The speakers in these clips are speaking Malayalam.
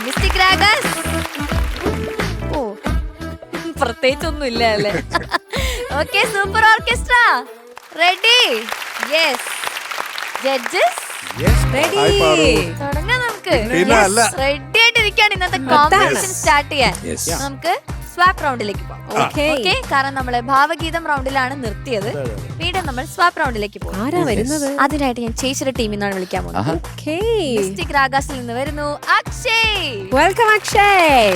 മിസ്റ്റിക് രാഗസ്. ഓ, പ്രത്യേകിച്ചൊന്നും ഇല്ല അല്ലേ? Okay, super orchestra ready? Yes. Judges ready? തുടങ്ങാം നമുക്ക്. റെഡി ആയിട്ടിരിക്കുകയാണ് ഇന്നത്തെ കോമ്പറ്റീഷൻ സ്റ്റാർട്ട് ചെയ്യാൻ. നമുക്ക് സ്വാപ്പ് റൗണ്ടിലേക്ക് പോകാം. ഓക്കെ, കാരണം നമ്മള് ഭാവഗീതം റൗണ്ടിലാണ് നിർത്തിയത്. വീണ്ടും നമ്മൾ സ്വാപ്പ് റൗണ്ടിലേക്ക് പോകും. ആരാ വരുന്നത്? അതിനായിട്ട് ഞാൻ ചേച്ചിയുടെ ടീമിൽ നിന്നാണ് വിളിക്കാൻ പോകുന്നത്. മിസ്റ്റിക് രാഗസിൽ നിന്ന് വരുന്നു അക്ഷയ്. വെൽക്കം അക്ഷയ്.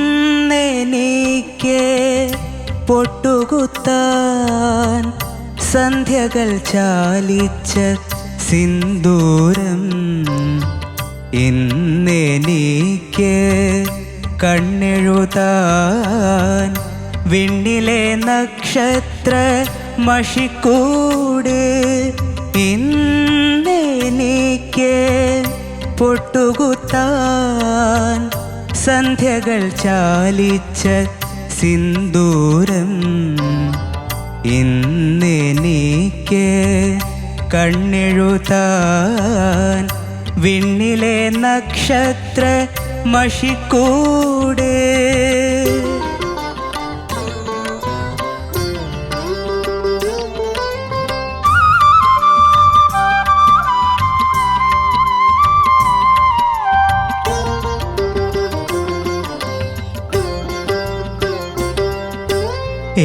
ഇന്നെനിക്ക് പൊട്ടുകുത്താൻ സന്ധ്യകൾ ചാലിച്ച സിന്ദൂരം, ഇന്നെനിക്ക് കണ്ണെഴുതാൻ വിണ്ണിലെ നക്ഷത്ര മഷിക്കൂട്, ഇന്നെനിക്ക് പൊട്ടുകുത്താൻ സന്ധ്യകൾ ചാലിച്ച സിന്ദൂരം, ഇന്നെനിക്ക് കണ്ണെഴുതാൻ വിണ്ണിലെ നക്ഷത്ര മഷിക്കൂട്.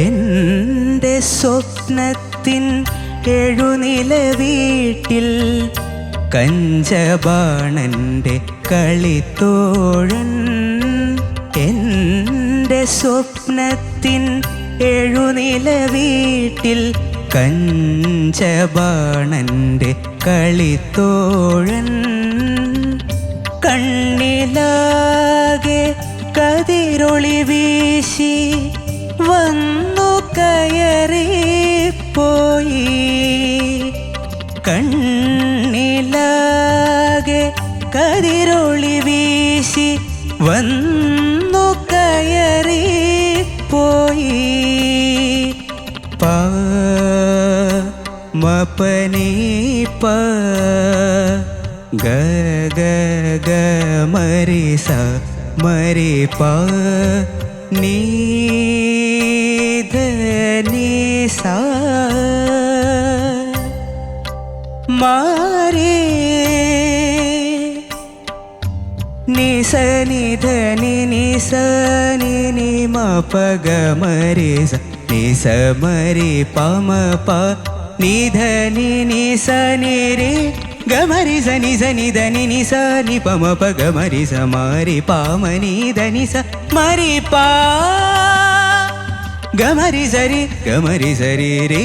എൻ്റെ സ്വപ്നത്തിൻ എഴുനില വീട്ടിൽ കഞ്ചബാണൻ്റെ കളിത്തോഴൻ, എൻ്റെ സ്വപ്നത്തിൻ എഴുനില വീട്ടിൽ കഞ്ചബാണൻ്റെ കളിത്തോഴൻ, കണ്ണിലാകെ കതിരൊളി വീശി വന്നു കയറിപ്പോയി, കണ്ണിലാകെ കതിരൊളി വീശി വന്നു കയറിപ്പോയി, മപനി പ ഗ ഗ ഗ മരി സ മരി പ നീ ധ നീ സ മാരി നി സ നി ധ നി നി സ നി നി മ പ ഗ മരി സ നി സ മരി പ മ പ നി ധ നി നി സ നി രി ഗ മരി സ നി സ നി ധ നി നി സ നി പ മ പ ഗ മരി സ മരി പ മ നി ധ നി സ മരി പ ഗ മരി സരി ഗ മരി സരി രി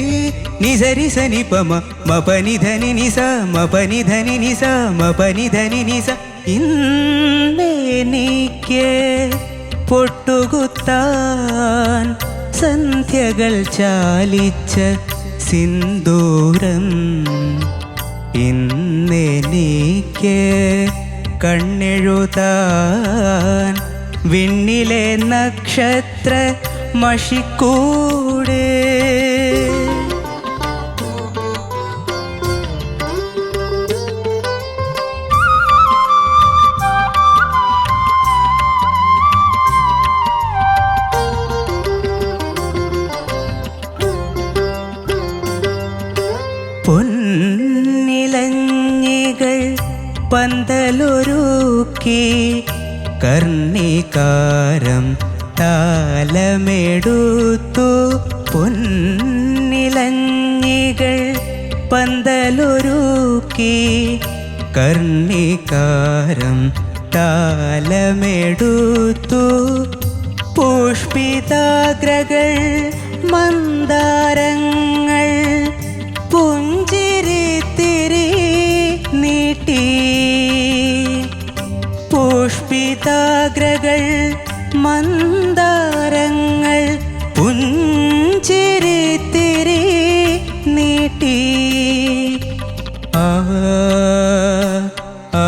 നി സരി സ നി പ മ മ പ നി ധ നി നി സ മ പ നി ധ നി നി സ മ പ നി ധ നി നി സ. ഇന്നെനിക്ക് പൊട്ടുകുത്താൻ സന്ധ്യകൾ ചാലിച്ച സിന്ദൂരം, ഇന്നെനിക്ക് കണ്ണെഴുതാൻ വിണ്ണിലെ നക്ഷത്ര മഷിക്കൂട്. പൊന്നിലഞ്ഞികൾ പന്തലൊരുക്കി കർണികാരം താലമെടുത്തു, പൊന്നിലഞ്ഞികൾ പന്തലൊരുക്കി കർണികാരം താലമെടുത്തു, പുഷ്പിതാഗ്രകൾ മന്ദാരങ്ങൾ പുഞ്ചിരിത്തിരി നീട്ടി, പുഷ്പിതാഗ്രകൾ മന്ദാരങ്ങൾ പുഞ്ചിരിത്തിരി നീട്ടി, ആ ആ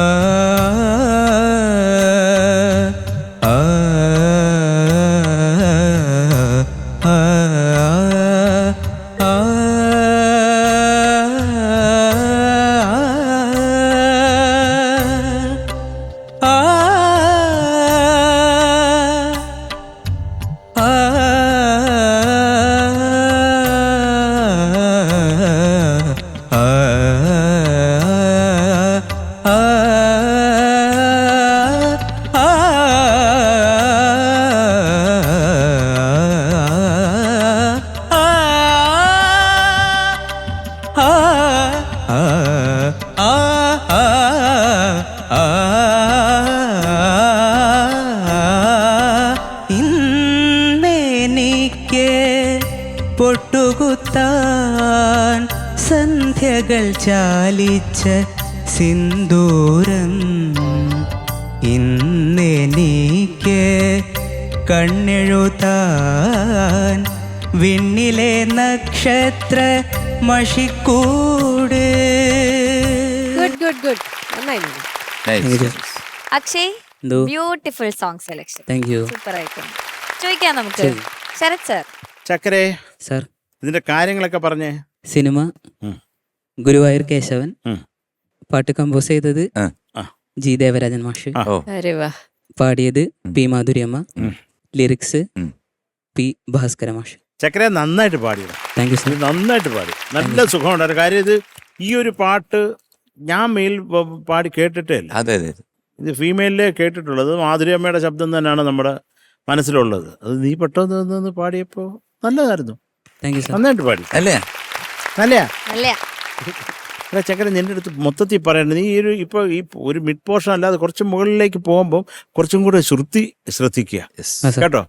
ആ ആ ആ ആ ഇന്നെനിക്ക് പൊട്ടുകുത്താൻ സന്ധ്യകൾ ചാലിച്ച സിന്ദൂരം ഇന്നെനിക്ക് കണ്ണെഴുതാൻ വിണ്ണിലെ നക്ഷത്ര മഷിക്കൂട്. ഗുഡ് ഗുഡ് ഗുഡ് നന്നായിരുന്നു. അക്ഷയ്, എന്തോ? Beautiful song selection. Thank you super ആയിട്ടുണ്ട്. ചോദിക്കാം നമുക്ക്. ശരത് സർ. ചക്കരെ, സാർ. ഇതിന്റെ കാര്യങ്ങളൊക്കെ പറഞ്ഞേ. സിനിമ ഗുരുവായൂർ കേശവൻ, പാട്ട് കമ്പോസ് ചെയ്തത് ജി ദേവരാജൻ മാഷ്, അരെ വാ. പാടിയത് പി മാധുര്യമ്മ, ലിറിക്സ് പി ഭാസ്കര മാഷ്. ചക്കരെ നന്നായിട്ട് പാടിയത്. Thank you sir. നന്നായിട്ട് പാടി, നല്ല സുഖമുണ്ടായിരുന്നു. കാര്യം ഇത് ഈ ഒരു പാട്ട് ഞാൻ മെയിൽ പാടി കേട്ടിട്ടേ ഇല്ല. അതെ അതെ, ഇത് ഫീമെയിലേ കേട്ടിട്ടുള്ളത്. മാധുര്യമ്മയുടെ ശബ്ദം തന്നെയാണ് നമ്മുടെ മനസ്സിലുള്ളത്. അത് നീ പെട്ടെന്ന് പാടിയപ്പോ നല്ലതായിരുന്നു. Thank you sir. നന്നായിട്ട് പാടി. അല്ലേ? നല്ലയാ. നല്ലയാ. ചക്കര, നിന്റെ അടുത്ത് മൊത്തത്തിൽ പറയണ്ടത്, നീ ഇപ്പോൾ ഈ ഒരു മിഡ് പോർഷൻ അല്ലാതെ കുറച്ച് മുകളിലേക്ക് പോകുമ്പോൾ കുറച്ചും കൂടെ ശ്രുതി ശ്രദ്ധിക്കുക കേട്ടോ.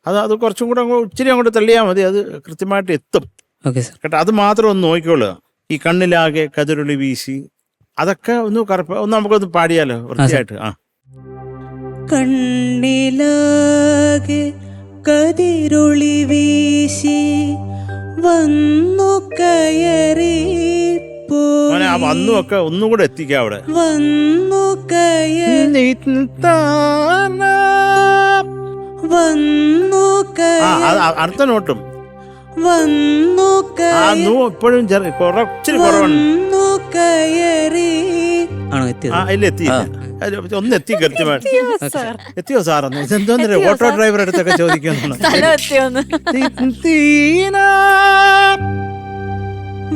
അത് കുറച്ചും കൂടെ ഇച്ചിരി അങ്ങോട്ട് തള്ളിയാൽ മതി, അത് കൃത്യമായിട്ട് എത്തും കേട്ടോ. അത് മാത്രം ഒന്ന് നോക്കിക്കോളുക. ഈ കണ്ണിലാകെ കതിരൊളി വീശി, അതൊക്കെ ഒന്ന് ഒന്ന് നമുക്കൊന്ന് പാടിയാലോ വൃത്തിയായിട്ട്. ആ, കണ്ണിലാകെ കതിരൊളി വീശി വന്നു കയറി മോനെ, ആ വന്നും ഒക്കെ ഒന്നും കൂടെ എത്തിക്കാം അവിടെ. വന്നു കയറി വന്നു അടുത്ത നോട്ടും വന്നു ആ നൂ ഇപ്പോഴും ഇച്ചിരി കുറവാണ്. ആണോ എത്തിയത്? ആ ഇല്ല, എത്തിയില്ല. ഒന്ന് എത്തി കൃത്യമായിട്ട്. എത്തിയോ സാറെന്ന്? ഇതെന്തോന്നല്ലേ ഓട്ടോ ഡ്രൈവർ അടുത്തൊക്കെ ചോദിക്കുന്നു.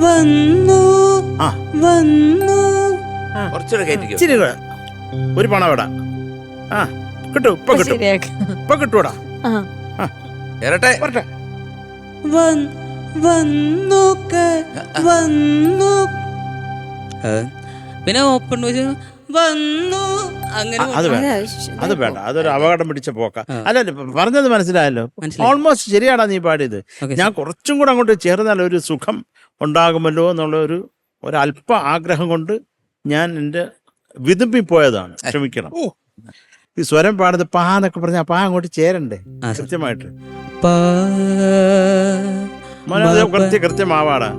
വന്നു വന്നു കുറച്ചുകൂടെ കയറ്റിക്കോ. ഇച്ചിരി കൂടെ ഒരു പണവട. ആ കിട്ടും, ഇപ്പൊ കിട്ടും, ഇപ്പൊ കിട്ടൂടാ. ഇരട്ടെ വന്നു വന്നു പിന്നെ ഓപ്പൺ വന്നു അങ്ങനെ. അത് വേണ്ട, അത് വേണ്ട, അതൊരു അപകടം പിടിച്ച പോക്ക. അല്ലല്ല, പറഞ്ഞത് മനസ്സിലായല്ലോ. ഓൾമോസ്റ്റ് ശരിയാടാ നീ പാടിയത്. ഞാൻ കുറച്ചും കൂടെ അങ്ങോട്ട് ചേർന്നാൽ ഒരു സുഖം ഉണ്ടാകുമല്ലോ എന്നുള്ള ഒരു അല്പ ആഗ്രഹം കൊണ്ട് ഞാൻ എൻ്റെ വിതുമ്പിപ്പോയതാണ്. ക്ഷമിക്കണം. ഈ സ്വരം പാടുന്നത് പാ എന്നൊക്കെ പറഞ്ഞാൽ പാ അങ്ങോട്ട് ചേരണ്ടേ കൃത്യമായിട്ട്. കൃത്യമാവാടാ.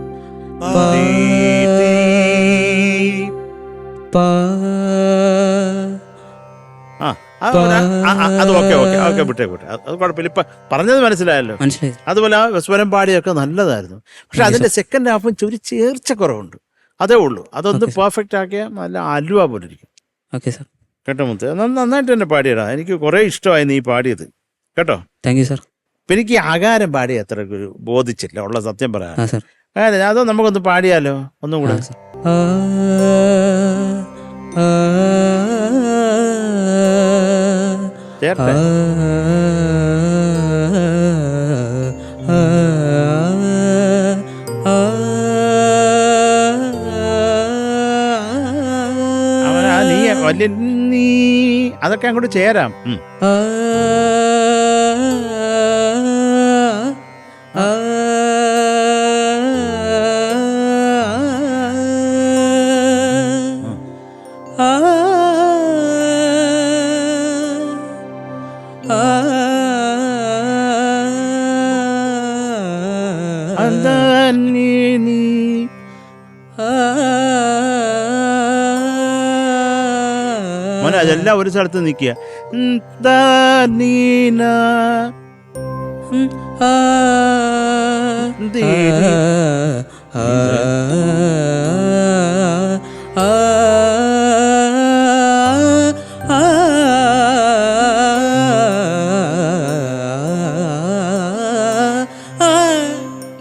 അത് ഓക്കെ വിട്ടേ അത് കുഴപ്പമില്ല. ഇപ്പൊ പറഞ്ഞത് മനസ്സിലായല്ലോ. അതുപോലെ ആ സ്വരം പാടിയൊക്കെ നല്ലതായിരുന്നു. പക്ഷെ അതിന്റെ സെക്കൻഡ് ഹാഫും ഒരു ചേർച്ച കുറവുണ്ട്, അതേ ഉള്ളൂ. അതൊന്ന് പെർഫെക്റ്റ് ആക്കിയാൽ നല്ല അലുവ പോലെ ഇരിക്കും കേട്ടോ. മുത്ത് നന്നായിട്ട് തന്നെ പാടിയടാ. എനിക്ക് കുറെ ഇഷ്ടമായി നീ പാടിയത് കേട്ടോ. Thank you sir. ഇപ്പൊ എനിക്ക് ഈ ആകാരം പാടി അത്ര ബോധിച്ചില്ല, ഉള്ള സത്യം പറയാം. അതോ നമുക്കൊന്ന് പാടിയാലോ ഒന്നും കൂടെ? ചേർത്തേ. നീ വലിയ നീ അതൊക്കെ അങ്ങോട്ട് ചേരാം. മോനെ, അതെല്ലാം ഒരു സ്ഥലത്ത് നിൽക്കുക.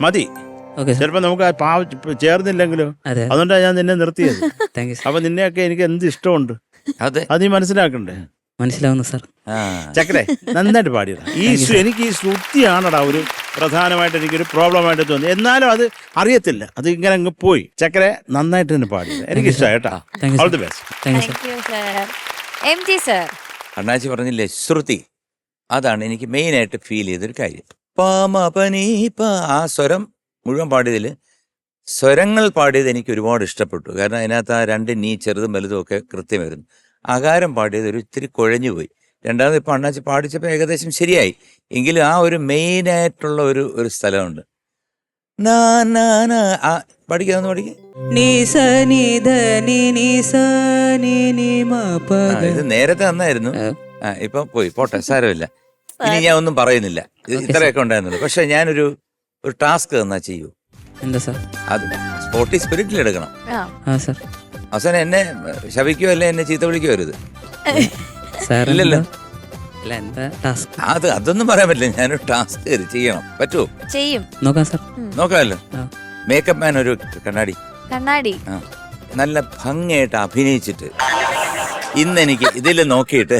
മതി. ചിലപ്പോ നമുക്ക് ചേർന്നില്ലെങ്കിലോ, അതുകൊണ്ടാണ് ഞാൻ നിന്നെ നിർത്തിയത്. അപ്പൊ നിന്നെയൊക്കെ എനിക്ക് എന്ത് ഇഷ്ടമുണ്ട് അത് നീ മനസ്സിലാക്കണ്ടേ? മനസ്സിലാവുന്നു സാർ. ചക്കരെ, നന്നായിട്ട് പാടിയതാ. എനിക്ക് ഈ ശ്രുതിയാണടാ പ്രധാനമായിട്ട് എനിക്കൊരു പ്രോബ്ലമായിട്ട് തോന്നി. എന്നാലും അത് അറിയത്തില്ല, അത് ഇങ്ങനെ അങ്ങ് പോയി. ചക്കര നന്നായിട്ട് തന്നെ പാടി, എനിക്ക് ഇഷ്ടമായി കേട്ടോ. All the best. Thank you sir. M G sir. അണ്ണാച്ചി പറഞ്ഞില്ലേ ശ്രുതി, അതാണ് എനിക്ക് മെയിനായിട്ട് ഫീൽ ചെയ്തൊരു കാര്യം. ആ സ്വരം മുഴുവൻ പാടിയതിൽ സ്വരങ്ങൾ പാടിയത് എനിക്ക് ഒരുപാട് ഇഷ്ടപ്പെട്ടു. കാരണം അതിനകത്ത് ആ രണ്ട് നീ ചെറുതും വലുതും ഒക്കെ കൃത്യമായിരുന്നു. ആകാരം പാടിയത് ഒരു ഇത്തിരി കുഴഞ്ഞു പോയി. രണ്ടാമത് ഇപ്പം അണ്ണാച്ചി പാടിച്ചപ്പോൾ ഏകദേശം ശരിയായി. എങ്കിലും ആ ഒരു മെയിനായിട്ടുള്ള ഒരു സ്ഥലമുണ്ട്. പഠിക്കാന്ന് പഠിക്ക. ഇത് നേരത്തെ നന്നായിരുന്നു, ഇപ്പൊ പോയി, പോട്ടെ, സാരമില്ല. ഇനി ഞാൻ ഒന്നും പറയുന്നില്ല, ഇത്രയൊക്കെ ഉണ്ടായിരുന്നുള്ളൂ. പക്ഷെ ഞാനൊരു ടാസ്ക് തന്നാ ചെയ്യൂ. എന്താ സാർ? അത് സ്പോർട്ടി സ്പിരിറ്റിൽ എടുക്കണം. അവസാനം എന്നെ ശപിക്കോ അല്ലെ എന്നെ ചീത്ത വിളിക്കോ വരുത്. ഇല്ലല്ലോ, അതൊന്നും പറയാൻ പറ്റില്ല. ഞാനൊരു ടാസ്ക് ചെയ്യണം. പറ്റുമോ? ചെയ്യും. നോക്കാമല്ലോ. മേക്കപ്പ് മാൻ ഒരു കണ്ണാടി നല്ല ഭംഗിയായിട്ട് അഭിനയിച്ചിട്ട് ഇന്നെനിക്ക് ഇതിൽ നോക്കിയിട്ട്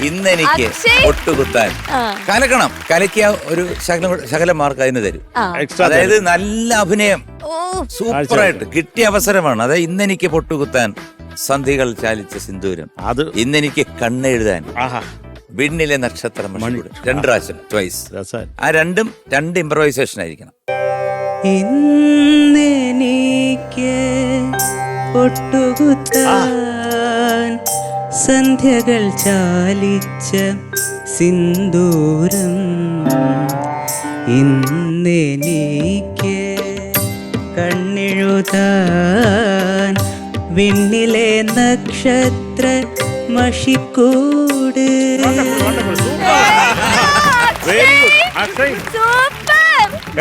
ഇന്നെനിക്ക് ഒട്ടുകുത്താൻ കലക്കണം. കലക്കിയ ഒരു ശകലം മാർക്ക് അതിന് തരും. അതായത് നല്ല അഭിനയം, സൂപ്പറായിട്ട് കിട്ടിയ അവസരമാണ്. അതായത് ഇന്നെനിക്ക് പൊട്ടുകുത്താൻ സന്ധികൾ ചാലിച്ച സിന്ദൂരം, അത് ഇന്നെനിക്ക് കണ്ണെഴുതാൻ വിണ്ണിലെ നക്ഷത്രം, 2 പ്രാവശ്യം, ട്വൈസ്. ആ രണ്ട് ഇംപ്രവൈസേഷൻ ആയിരിക്കണം. ഇന്നെനിക്ക് പൊട്ടുകുത്താൻ സന്ധ്യകൾ ചാലിച്ച സിന്ദൂരം, ഇന്നെനിക്ക് കണ്ണെഴുതാൻ വിണ്ണിലെ നക്ഷത്ര മഷിക്കൂട്.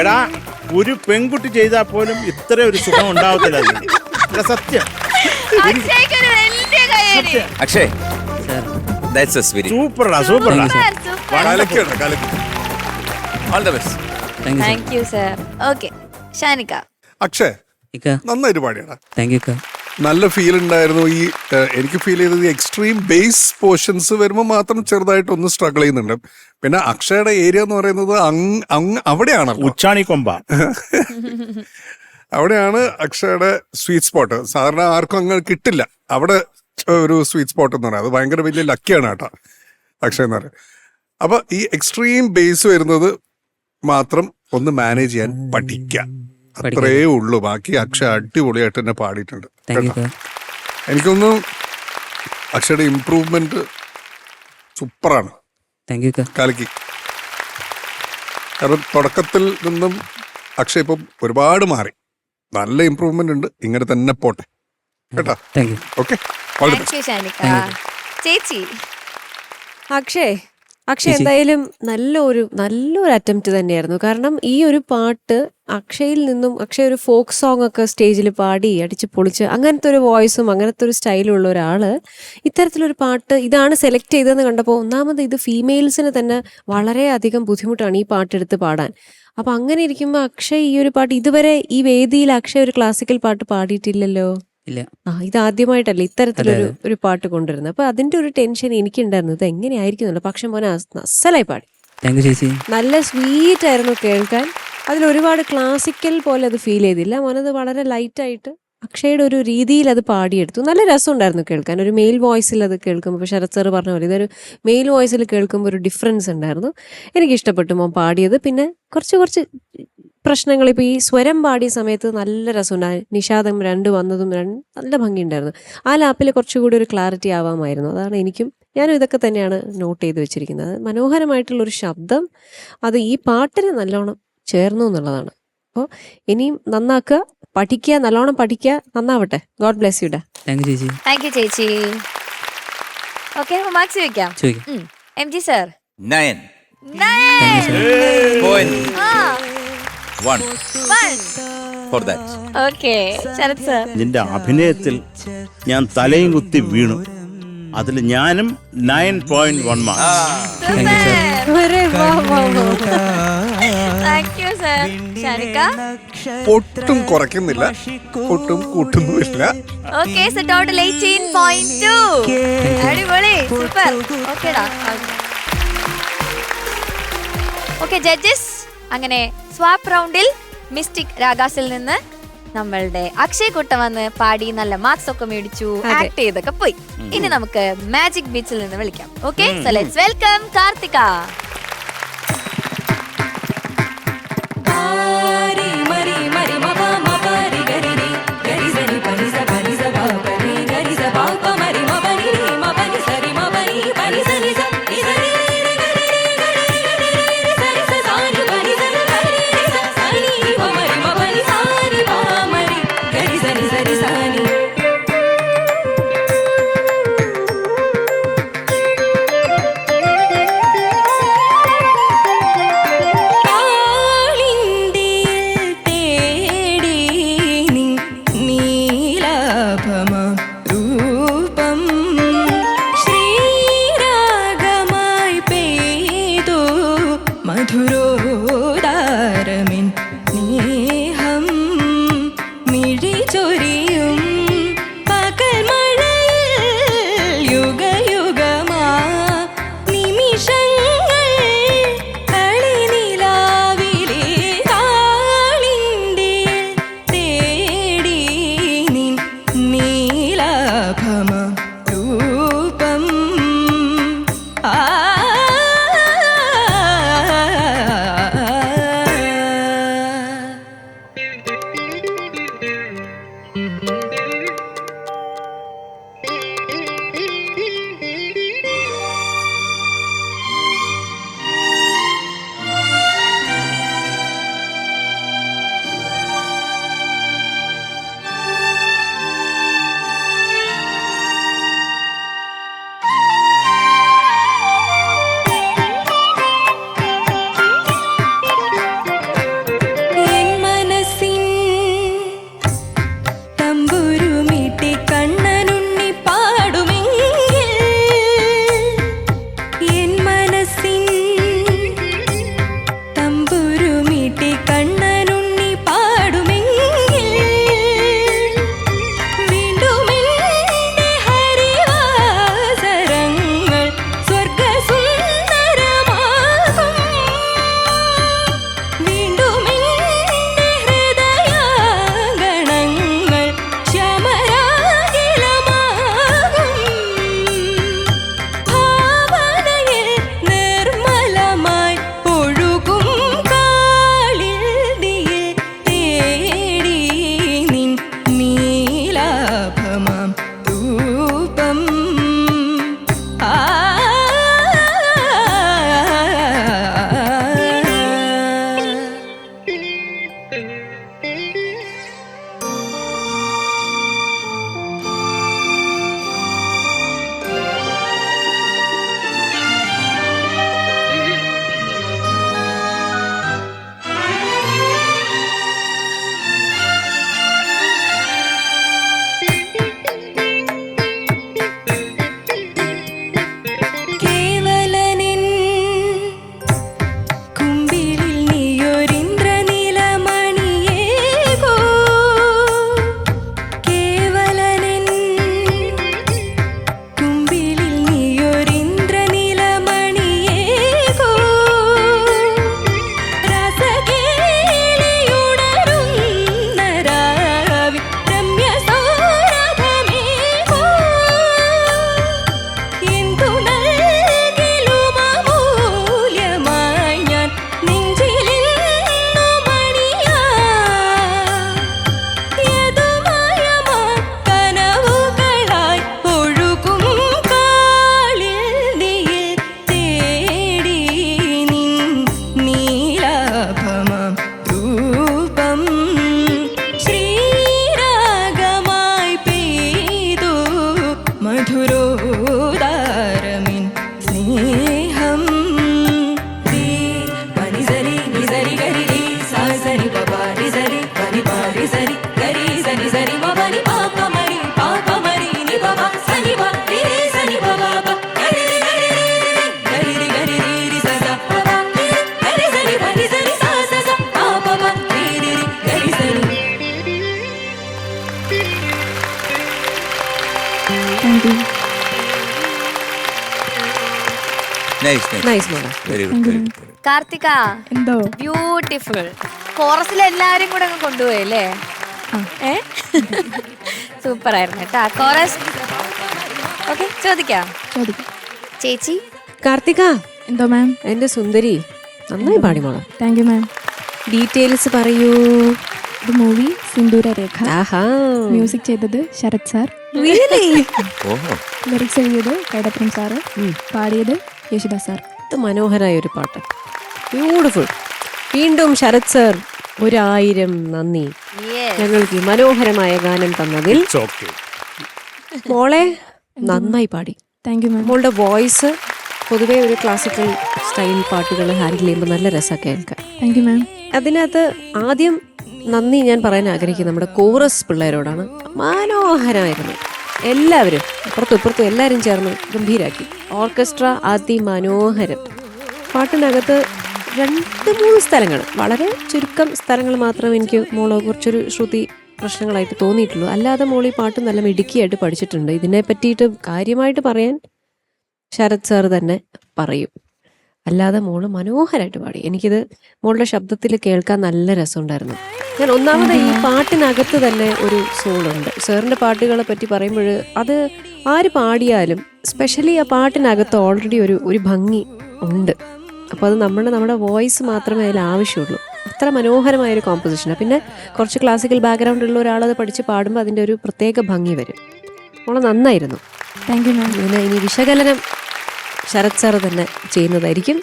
എടാ, ഒരു പെൺകുട്ടി ചെയ്താൽ പോലും ഇത്ര ഒരു സുഖം ഉണ്ടാവത്തില്ല. സത്യം. അക്ഷയ്, സൂപ്പറാ, സൂപ്പറാ. All the best. Thank you sir. Okay, Shanika. Akshay നന്നായിട്ട് പാടിയടാ. Thank you. നല്ല ഫീൽ ഉണ്ടായിരുന്നു. ഈ എനിക്ക് ഫീൽ ചെയ്തത് എക്സ്ട്രീം ബേസ് പോർഷൻസ് വരുമ്പോൾ മാത്രം ചെറുതായിട്ട് ഒന്ന് സ്ട്രഗിൾ ചെയ്യുന്നുണ്ട്. പിന്നെ അക്ഷയുടെ ഏരിയ എന്ന് പറയുന്നത് അവിടെയാണ്, ഉച്ചാണി കൊമ്പ. അവിടെയാണ് അക്ഷയുടെ സ്വീറ്റ് സ്പോട്ട്. സാധാരണ ആർക്കും അങ്ങനെ കിട്ടില്ല അവിടെ ഒരു സ്വീറ്റ് സ്പോട്ട് എന്ന് പറയുന്നത്. അത് ഭയങ്കര വലിയ ലക്കിയാണ് കേട്ടോ അക്ഷയ് എന്ന് പറയുന്നത്. അപ്പൊ ഈ എക്സ്ട്രീം ബേസ് വരുന്നത് മാത്രം ഒന്ന് മാനേജ് ചെയ്യാൻ പഠിക്കുക, അത്രേ ഉള്ളൂ. ബാക്കി അക്ഷയ് അടിപൊളിയായിട്ട് തന്നെ പാടിയിട്ടുണ്ട് കേട്ടോ. എനിക്കൊന്നും അക്ഷയുടെ ഇംപ്രൂവ്മെന്റ് സൂപ്പറാണ്, കലക്കി. കാരണം തുടക്കത്തിൽ നിന്നും അക്ഷയ് ഇപ്പം ഒരുപാട് മാറി, നല്ല ഇംപ്രൂവ്മെന്റ് ഉണ്ട്. ഇങ്ങനെ തന്നെ പോട്ടെ കേട്ടോ. ഓക്കെ, ചേച്ചി. അക്ഷയ് എന്തായാലും നല്ലൊരു അറ്റംപ്റ്റ് തന്നെയായിരുന്നു. കാരണം ഈ ഒരു പാട്ട് അക്ഷയിൽ നിന്നും, അക്ഷയ് ഒരു ഫോക്ക് സോങ് ഒക്കെ സ്റ്റേജിൽ പാടി അടിച്ച് പൊളിച്ച് അങ്ങനത്തെ ഒരു വോയിസും അങ്ങനത്തെ ഒരു സ്റ്റൈലും ഉള്ള ഒരാള് ഇത്തരത്തിലൊരു പാട്ട് ഇതാണ് സെലക്ട് ചെയ്തതെന്ന് കണ്ടപ്പോൾ, ഒന്നാമത് ഇത് ഫീമെയിൽസിന് തന്നെ വളരെയധികം ബുദ്ധിമുട്ടാണ് ഈ പാട്ടെടുത്ത് പാടാൻ. അപ്പൊ അങ്ങനെ ഇരിക്കുമ്പോൾ അക്ഷയ് ഈ ഒരു പാട്ട് ഇതുവരെ ഈ വേദിയിൽ അക്ഷയ് ഒരു ക്ലാസിക്കൽ പാട്ട് പാടിയിട്ടില്ലല്ലോ. ഇതാദ്യമായിട്ടല്ലേ ഇത്തരത്തിലൊരു പാട്ട് കൊണ്ടുവരുന്നത്. അപ്പൊ അതിന്റെ ഒരു ടെൻഷൻ എനിക്കുണ്ടായിരുന്നു, ഇത് എങ്ങനെയായിരിക്കുന്നുണ്ട്. പക്ഷെ മോനെ അസലായി പാടി, നല്ല സ്വീറ്റ് ആയിരുന്നു കേൾക്കാൻ. അതിലൊരുപാട് ക്ലാസിക്കൽ പോലെ അത് ഫീൽ ചെയ്തില്ല മോനത്. വളരെ ലൈറ്റായിട്ട് അക്ഷയുടെ ഒരു രീതിയിൽ അത് പാടിയെടുത്തു. നല്ല രസമുണ്ടായിരുന്നു കേൾക്കാൻ. ഒരു മെയിൽ വോയിസിൽ അത് കേൾക്കുമ്പോൾ, ഇപ്പോൾ ശരത് സാർ പറഞ്ഞ പോലെ ഇതൊരു മെയിൽ വോയിസിൽ കേൾക്കുമ്പോൾ ഒരു ഡിഫറൻസ് ഉണ്ടായിരുന്നു. എനിക്കിഷ്ടപ്പെട്ടു മോൻ പാടിയത്. പിന്നെ കുറച്ച് പ്രശ്നങ്ങൾ, ഇപ്പോൾ ഈ സ്വരം പാടിയ സമയത്ത് നല്ല രസമുണ്ടായി. നിഷാദം 2 വന്നതും നല്ല ഭംഗിയുണ്ടായിരുന്നു. ആ ലാപ്പിൽ കുറച്ചുകൂടി ഒരു ക്ലാരിറ്റി ആവാമായിരുന്നു. അതാണ് ഞാനും ഇതൊക്കെ തന്നെയാണ് നോട്ട് ചെയ്ത് വെച്ചിരിക്കുന്നത്. മനോഹരമായിട്ടുള്ളൊരു ശബ്ദം, അത് ഈ പാട്ടിന് നല്ലോണം ചേർന്നു എന്നുള്ളതാണ്. അപ്പോൾ ഇനിയും നന്നാക്കുക, പഠിക്കുക, നല്ലോണം പഠിക്കുക, നന്നാവട്ടെ. ഗോഡ് ബ്ലെസ് യു ഡാ. താങ്ക് യു ചേച്ചി. ഓക്കെ, മാർക്സ് ചോദിക്കാം. M G sir. 9.1 for that. ഓക്കെ, ശരത് സർ. നിന്റെ അഭിനയത്തിൽ ഞാൻ തലയും കുത്തി വീണു. അതിൽ ഞാനും 9.1 മാർക്ക്. ഒട്ടും കുറയ്ക്കുന്നില്ല, ഒട്ടും കൂട്ടുന്നുമില്ല. Okay, so total 18.2. അടിപൊളി, സൂപ്പർ. ഓക്കെടാ. ഓക്കെ ജഡ്ജസ്, അങ്ങനെ സ്വാപ്പ് റൗണ്ടിൽ മിസ്റ്റിക് രാഗാസിൽ നിന്ന് നമ്മളുടെ അക്ഷയ് കുട്ട വന്ന് പാടി നല്ല മാർക്സ് ഒക്കെ മേടിച്ചു, ആക്ട് ചെയ്തൊക്കെ പോയി. ഇനി നമുക്ക് മാജിക് ബീച്ചിൽ നിന്ന് വിളിക്കാം. Okay, so let's welcome Karthika. Nice മോളെ. Very good. കാർത്തിക എന്തോ ബ്യൂട്ടിഫുൾ. കോറസിൽ എല്ലാരും കൂടെ അങ്ങ് കൊണ്ടുപോയി അല്ലേ? സൂപ്പർ ആയിരുന്നു കേട്ടാ കോറസ്. ഓക്കെ, ചോദിക്കാം. ചേച്ചി കാർത്തിക, എന്തോ മാം? എന്റെ സുന്ദരി, നന്നായി പാടി മോളെ. Thank you ma'am. ഡീറ്റെയിൽസ് പറയൂ. ഇത് മൂവി സിന്ദൂര രേഖ. ആഹാ, മ്യൂസിക് ചെയ്തത് ശരത് സാർ, ഓഹോ, ലിറിക്സ് എഴുതിയത് കൈടപ്പുറം സാറ്, പാടിയത് യേശുദാസ് സാർ. ഇത് മനോഹരമായ ഒരു പാട്ട്, ബ്യൂട്ടിഫുൾ. വീണ്ടും ശരത് സർ 1000 നന്ദി ഞങ്ങൾക്ക് ഈ മനോഹരമായ ഗാനം തന്നതിൽ. മോളെ നന്നായി പാടി. താങ്ക് യു മാം. മോളുടെ വോയിസ് പൊതുവേ ഒരു ക്ലാസിക്കൽ സ്റ്റൈൽ പാട്ടുകൾ ഹാൻഡിൽ ചെയ്യുമ്പോൾ നല്ല രസമൊക്കെ കേൾക്കാൻ. താങ്ക് യു മാം. അതിനകത്ത് ആദ്യം നന്ദി ഞാൻ പറയാൻ ആഗ്രഹിക്കുന്നത് നമ്മുടെ കോറസ് പിള്ളേരോടാണ്. മനോഹരമായിരുന്നു. എല്ലാവരും അപ്പുറത്തും ഇപ്പുറത്തും എല്ലാവരും ചേർന്ന് ഗംഭീരാക്കി. ഓർക്കസ്ട്ര അതിമനോഹരം. പാട്ടിനകത്ത് 2-3 സ്ഥലങ്ങൾ, വളരെ ചുരുക്കം സ്ഥലങ്ങൾ മാത്രമേ എനിക്ക് മോളെ കുറച്ചൊരു ശ്രുതി പ്രശ്നങ്ങളായിട്ട് തോന്നിയിട്ടുള്ളൂ. അല്ലാതെ മോൾ ഈ പാട്ട് നല്ല മിടുക്കിയായിട്ട് പഠിച്ചിട്ടുണ്ട്. ഇതിനെ പറ്റിയിട്ട് കാര്യമായിട്ട് പറയാൻ ശരത് സാർ തന്നെ പറയും. അല്ലാതെ മോള് മനോഹരമായിട്ട് പാടി. എനിക്കിത് മോളുടെ ശബ്ദത്തിൽ കേൾക്കാൻ നല്ല രസമുണ്ടായിരുന്നു. ഞാൻ ഒന്നാമത് ഈ പാട്ടിനകത്ത് തന്നെ ഒരു സോളുണ്ട്. സാറിൻ്റെ പാട്ടുകളെ പറ്റി പറയുമ്പോൾ അത് ആര് പാടിയാലും സ്പെഷ്യലി ആ പാട്ടിനകത്ത് ഓൾറെഡി ഒരു ഭംഗി ഉണ്ട്. അപ്പോൾ അത് നമ്മുടെ വോയിസ് മാത്രമേ അതിൽ ആവശ്യമുള്ളൂ. അത്ര മനോഹരമായൊരു കോമ്പോസിഷനാണ്. പിന്നെ കുറച്ച് ക്ലാസിക്കൽ ബാക്ക്ഗ്രൗണ്ട് ഉള്ള ഒരാളത് പഠിച്ച് പാടുമ്പോൾ അതിൻ്റെ ഒരു പ്രത്യേക ഭംഗി വരും. മോളെ നന്നായിരുന്നു. Thank you ma'am. ഇതിന് ഇനി വിശകലനം ശരത് സാർ തന്നെ ചെയ്യുന്നതായിരിക്കും.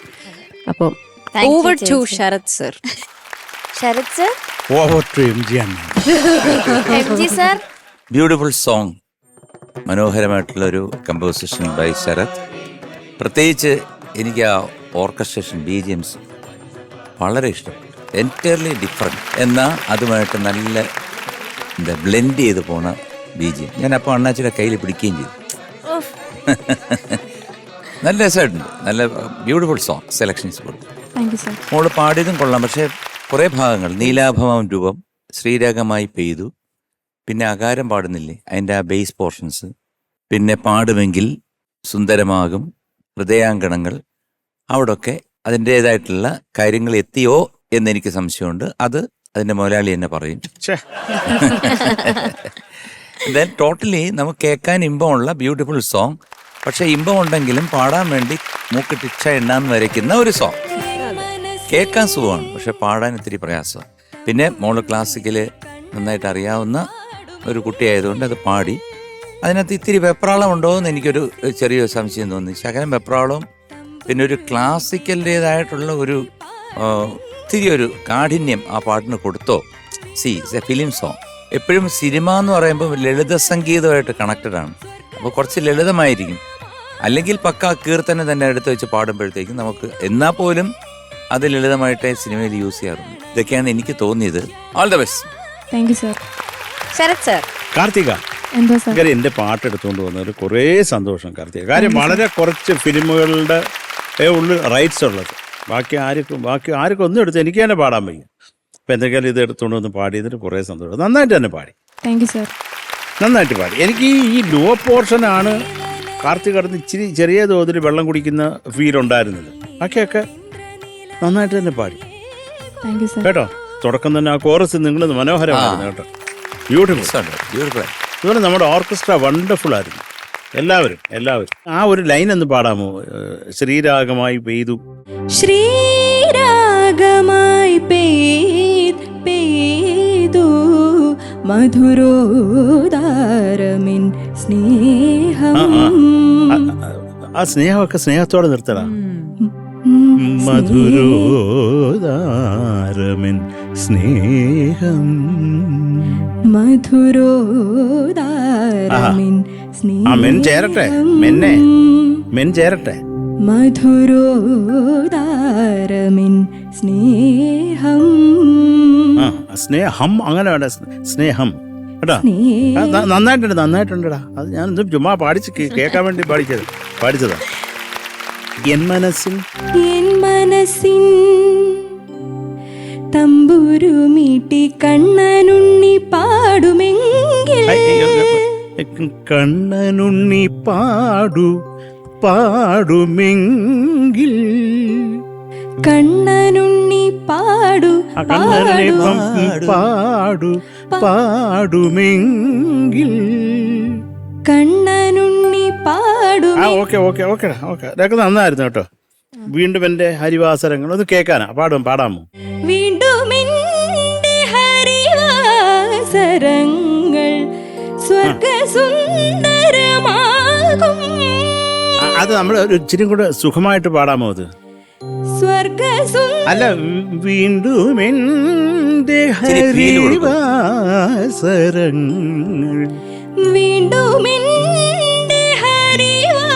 അപ്പം over to Sarath sir. Sarath sir, over to MG sir. Beautiful song, മനോഹരമായിട്ടുള്ള ഒരു കമ്പോസിഷൻ ബൈ ശരത്. പ്രത്യേകിച്ച് എനിക്ക് ആ ഓർക്കസ്ട്രേഷൻ BGMs വളരെ ഇഷ്ടപ്പെട്ടു. എൻറ്റയർലി ഡിഫറെൻറ്റ് എന്നാൽ അതുമായിട്ട് നല്ല ബ്ലെൻഡ് ചെയ്ത് പോണ BGM. ഞാൻ അപ്പോൾ അണ്ണാച്ചിയുടെ കയ്യിൽ പിടിക്കുകയും ചെയ്തു. നല്ല രസമായിട്ടുണ്ട്. നല്ല ബ്യൂട്ടിഫുൾ സോങ് സെലക്ഷൻസ് കൊടുത്തു. Thank you sir. മോള് പാടിയതും കൊള്ളാം. പക്ഷേ കുറേ ഭാഗങ്ങൾ നീലാഭമാം രൂപം, ശ്രീരാഗമായി പെയ്തു, പിന്നെ അകാരം പാടുന്നില്ലേ അതിൻ്റെ ആ ബേസ് പോർഷൻസ്, പിന്നെ പാടുമെങ്കിൽ സുന്ദരമാകും, ഹൃദയാങ്കണങ്ങൾ, അവിടൊക്കെ അതിൻ്റേതായിട്ടുള്ള കാര്യങ്ങൾ എത്തിയോ എന്നെനിക്ക് സംശയമുണ്ട്. അത് അതിൻ്റെ മുതലാളി തന്നെ പറയും. ദെൻ ടോട്ടലി നമുക്ക് കേൾക്കാൻ ഇമ്പമുള്ള ബ്യൂട്ടിഫുൾ സോങ്. പക്ഷെ ഇമ്പം ഉണ്ടെങ്കിലും പാടാൻ വേണ്ടി മൂക്കിട്ടിച്ച എണ്ണാന്ന് വരയ്ക്കുന്ന ഒരു സോങ്. കേൾക്കാൻ സുഖമാണ്, പക്ഷെ പാടാൻ ഇത്തിരി പ്രയാസമാണ്. പിന്നെ മോള് ക്ലാസിക്കല് നന്നായിട്ട് അറിയാവുന്ന ഒരു കുട്ടിയായതുകൊണ്ട് അത് പാടി. അതിനകത്ത് ഇത്തിരി വെപ്രാളം ഉണ്ടോ എന്ന് എനിക്കൊരു ചെറിയൊരു സംശയം തോന്നി. ശകലം വെപ്രാളവും പിന്നെ ഒരു ക്ലാസിക്കലിൻ്റെതായിട്ടുള്ള ഒരു ഇത്തിരി ഒരു കാഠിന്യം ആ പാട്ടിന് കൊടുത്തോ. It's A film song. എപ്പോഴും സിനിമ എന്ന് പറയുമ്പോൾ ലളിത സംഗീതമായിട്ട് കണക്റ്റഡാണ്. അപ്പോൾ കുറച്ച് ലളിതമായിരിക്കും. അല്ലെങ്കിൽ പക്ക കീർത്തനം തന്നെ എടുത്ത് വെച്ച് പാടുമ്പോഴത്തേക്കും നമുക്ക് എന്നാൽ പോലും അത് ലളിതമായിട്ടേ സിനിമയിൽ യൂസ് ചെയ്യാറുണ്ട്. ഇതൊക്കെയാണ് എനിക്ക് തോന്നിയത്. All the best. Thank you sir. Sarath sir. Karthika, എന്തോ സർ? എന്റെ പാട്ട് എടുത്തുകൊണ്ട് വന്നതിൽ കുറേ സന്തോഷം കാർത്തിക. കാര്യം വളരെ കുറച്ച് ഫിലിമുകളുടെ ഉള്ളു റൈറ്റ്സ് ഉള്ളത്. ബാക്കി ആർക്കും ഒന്നും എടുത്ത് എനിക്ക് തന്നെ പാടാൻ വയ്യ. അപ്പം എന്തെങ്കിലും ഇത് എടുത്തുകൊണ്ട് വന്ന് പാടിയതിന് കുറേ സന്തോഷം. നന്നായിട്ട് തന്നെ പാടി. Thank you sir. നന്നായിട്ട് പാടി. എനിക്ക് ഈ ലോ പോർഷനാണ് കാർത്തിക കടന്ന് ഇച്ചിരി ചെറിയ തോതിൽ വെള്ളം കുടിക്കുന്ന ഫീൽ ഉണ്ടായിരുന്നത്. ബാക്കിയൊക്കെ നന്നായിട്ട് തന്നെ പാടി താങ്ക് യു സർ. കേട്ടോ. തുടക്കം തന്നെ ആ കോറസ് നിങ്ങൾ മനോഹരമായിരുന്നു കേട്ടോ. ബ്യൂട്ടിഫുൾ. അതുപോലെ നമ്മുടെ ഓർക്കസ്ട്ര വണ്ടർഫുൾ ആയിരുന്നു. എല്ലാവരും ആ ഒരു ലൈൻ ഒന്ന് പാടാമോ? ശ്രീരാഗമായി പെയ്തു. ശ്രീരാഗമായി പെയ്തു മധുരോദാരമിൻ സ്നേഹം. ആ സ്നേഹമൊക്കെ സ്നേഹത്തോടെ നിർത്തടാ. മധുരോദാരമിൻ സ്നേഹം, മധുരോദാരമിൻ ആ മെൻ ചേരട്ടെ, മെൻ ചേരട്ടെ. മധുരോദാരമിൻ സ്നേഹം. സ്നേഹം അങ്ങനെ വേണ്ട, സ്നേഹം കേട്ടോ. നന്നായിട്ടുണ്ടടാ. അത് ഞാൻ ചുമ്മാ പാടിച്ച് കേൾക്കാൻ വേണ്ടി പാടിച്ചതാ. എൻ മനസ്സിൻ തമ്പുരുമീട്ടി കണ്ണനുണ്ണി പാടുമെങ്കിൽ, കണ്ണനുണ്ണി പാടു പാടുമെങ്കിൽ കണ്ണനുണ്ണി പാടു ആ കണ്ണനെ പാടു പാടുമെങ്കിൽ കണ്ണനുണ്ണി പാടു ആ ഓക്കെ ഓക്കെ ഓക്കെ ഓക്കെ ഇതൊക്കെ നന്നായിരുന്നു കേട്ടോ. വീണ്ടും എൻ്റെ ഹരിവാസരങ്ങൾ ഒന്ന് കേൾക്കാനാ പാടാമോ? വീണ്ടും എൻ്റെ ഹരിവാസരങ്ങൾ സ്വർഗസുന്ദരമാകും. അത് നമ്മൾ ഒരു ഇച്ചിരി കൂടെ സുഖമായിട്ട് പാടാമോ അത്? അല്ല, വീണ്ടും എൻ്റെ ഹരിവാസരങ്ങൾ വീണ്ടും എൻ്റെ ഹരിവാസരങ്ങൾ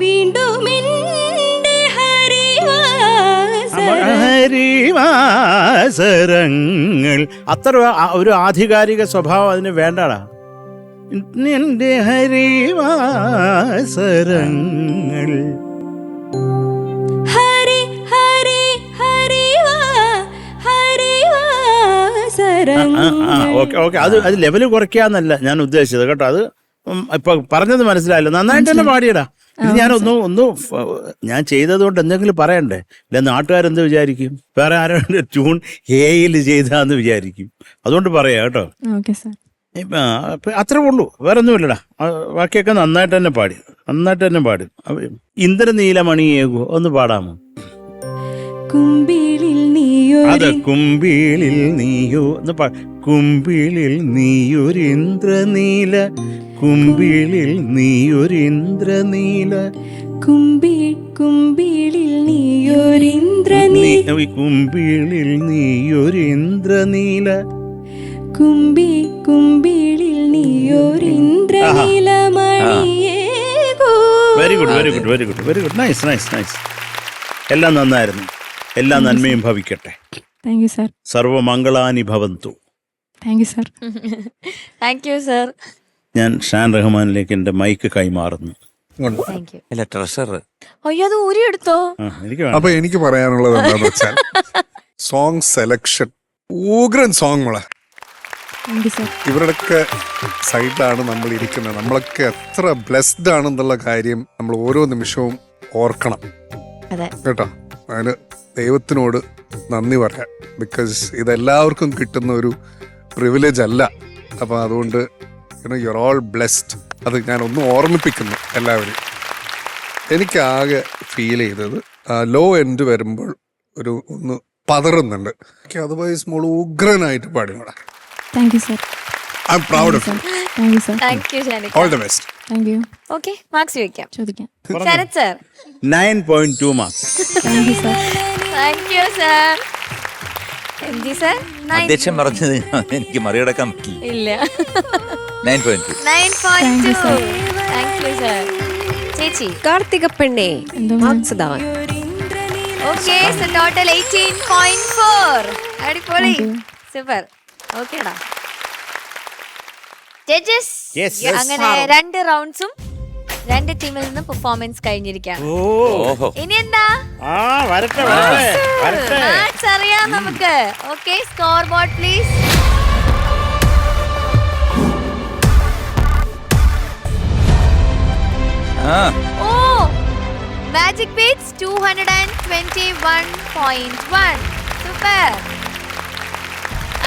വീണ്ടും എൻ്റെ ഹരിവാസരങ്ങൾ. അത്ര ഒരു ആധികാരിക സ്വഭാവം അതിന് വേണ്ടടാ. എൻ്റെ ഹരിവാസരങ്ങൾ. ഓക്കെ ഓക്കെ, അത് ലെവല് കുറയ്ക്കാന്നല്ല ഞാൻ ഉദ്ദേശിച്ചത് കേട്ടോ. അത് ഇപ്പൊ പറഞ്ഞത് മനസ്സിലായല്ലോ, നന്നായിട്ട് തന്നെ പാടിയടാ. ഇത് ഞാൻ ചെയ്തത് കൊണ്ട് എന്തെങ്കിലും പറയണ്ടേ? ഇല്ല, നാട്ടുകാരെന്ത് വിചാരിക്കും? വേറെ ആരുടെ ട്യൂൺ എയിൽ ചെയ്താന്ന് വിചാരിക്കും. അതുകൊണ്ട് പറയാ കേട്ടോ. അത്രേ ഉള്ളൂ, വേറെ ഒന്നുമില്ലടാ. ബാക്കിയൊക്കെ നന്നായിട്ട് തന്നെ പാടി. ഇന്ദ്രനീലമണിയേകോ ഒന്ന് പാടാമോ? കുമ്പിളിൽ അതെ, കുമ്പിളിൽ നീയോ എന്ന് കുമ്പിളിൽ നീയൊരിന്ദ്രനീല, കുമ്പിളിൽ നീയൊരിന്ദ്രനീല, കുമ്പിളിൽ നീയൊരിന്ദ്രനീല, കുമ്പിളിൽ നീയൊരിന്ദ്രനീല, കുമ്പിളിൽ നീയൊരിന്ദ്രനീലമണിയേകോ. Very good very good very good very good, nice nice nice. എല്ലാം നന്നായിരുന്നു. എല്ലാ നന്മയും ഭവിക്കട്ടെ. Thank you sir. സർവമംഗളാനി ഭവന്തു. Thank you sir. Thank you sir. ഞാൻ ഷാൻ റഹ്മാനിലേക്ക് എൻ്റെ മൈക്ക് കൈമാറുന്നു. Thank you. അല്ല ട്രഷർ. അയ്യോ, അത് ഊരിയെടുത്തോ? എനിക്ക് അപ്പൊ എനിക്ക് പറയാനുള്ളത് എന്താന്ന് വെച്ചാൽ സോങ് സെലക്ഷൻ ഉഗ്രൻ സോങ് മോളെ. Thank you sir. ഇവരുടെയൊക്കെ സൈഡിലാണ് നമ്മൾ ഇരിക്കുന്നത്. നമ്മളൊക്കെ എത്ര ബ്ലെസ്ഡ് ആണെന്നുള്ള കാര്യം നമ്മൾ ഓരോ നിമിഷവും ഓർക്കണം അതെ കേട്ടോ. അതിന് ദൈവത്തിനോട് നന്ദി പറയാം. ബിക്കോസ് ഇതെല്ലാവർക്കും കിട്ടുന്ന ഒരു പ്രിവിലേജ് അല്ല. അപ്പം അതുകൊണ്ട് യുവർ ഓൾ ബ്ലെസ്ഡ്. അത് ഞാൻ ഒന്ന് ഓർമ്മിപ്പിക്കുന്നു എല്ലാവരും. എനിക്കാകെ ഫീൽ ചെയ്തത് ലോ എൻഡ് വരുമ്പോൾ ഒന്ന് പതറുന്നുണ്ട്. അതർവൈസ് മോള് ഉഗ്രനായിട്ട് പാടിനോടാ. Thank you sir. I'm proud of you. Thank you sir. Thank you Shanika. All the best. Thank you. Okay, marks ചോദിക്കാം. ചോദിക്കാം. Sharath sir. 9.2 marks. Thank you sir. Thank you sir. M G sir. അധ്യക്ഷൻ പറഞ്ഞത് എനിക്ക് മറികടക്കാൻ പറ്റില്ല. ഇല്ല. 9.2. 9.2. Thank you sir. ചേച്ചി. കാർത്തിക പെണ്ണേ എന്തോ marks than. Okay, so total 18.4. അടിപൊളി, സൂപ്പർ. ഓക്കേടാ ജഡ്ജസ്. Yes. അങ്ങനെ 2 റൗണ്ട്സും 2 ടീമിൽ നിന്ന് പെർഫോമൻസ് കഴിഞ്ഞിരിക്കുകയാണ്. ഓഹോ. ഇനി എന്താ? വരട്ടെ. മാച്ച് അറിയാം നമുക്ക്. Okay, score board please. ഓ, magic beats 221.1. Super.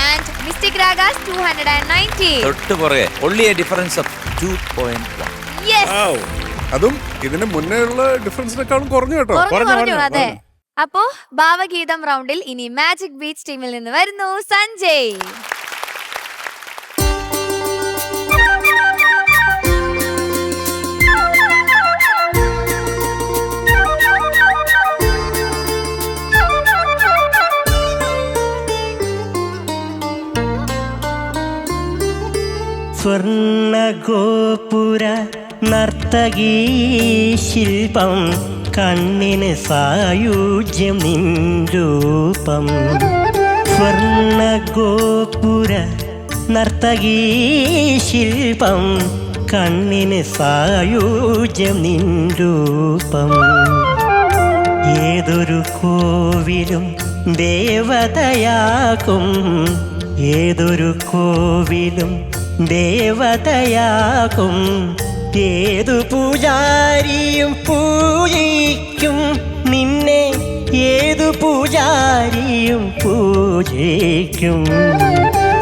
And mystic Ragas 290. തൊട്ട് പുറകെ only a difference of 2.1. Yes. അതും ഇതിന് മുന്നേ ഉള്ള ഡിഫറൻസിനേക്കാളും കുറഞ്ഞു കേട്ടോ. കുറഞ്ഞു. അതെ. അപ്പോ ഭാവഗീതം റൗണ്ടിൽ ഇനി മാജിക് ബീറ്റ്സ് ടീമിൽ നിന്ന് വരുന്നു സഞ്ജയ്. സ്വർണഗോപുര നർത്തകീ ശില്പം കണ്ണിന് സായുജ്യം നിൻരൂപം. സ്വർണഗോപുര നർത്തകീ ശില്പം കണ്ണിന് സായുജ്യം നിൻരൂപം. ഏതൊരു കോവിലും ദേവതയാകും ഏതൊരു കോവിലും ദേവതയാകും, ഏതു പൂജാരിയും പൂജിക്കും നിന്നെ, ഏതു പൂജാരിയും പൂജിക്കും.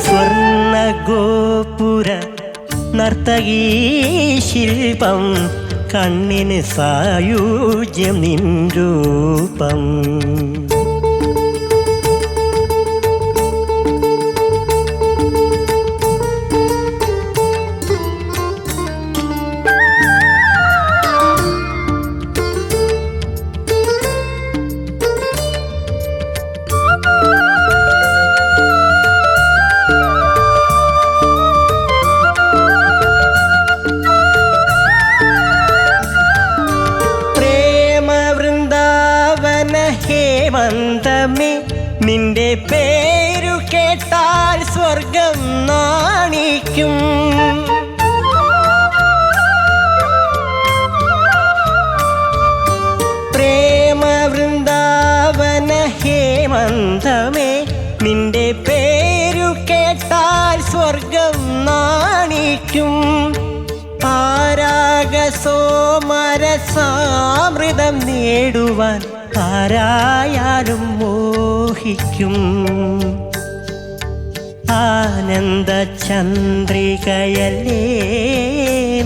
സ്വർണ്ണ ഗോപുര നർത്തകീ ശില്പം, കണ്ണിന് സായുജ്യം നിൻ രൂപം. ഹേമന്തമേ നിന്റെ പേരു കേട്ടാൽ സ്വർഗം നാണിക്കും. പ്രേമ വൃന്ദാവന ഹേമന്തമേ നിന്റെ പേരു കേട്ടാൽ സ്വർഗം നാണിക്കും. പാരാഗസോമരസാമൃതം നേടുവാൻ ആരായാലും മോഹിക്കും. ആനന്ദ ചന്ദ്രികയല്ലേ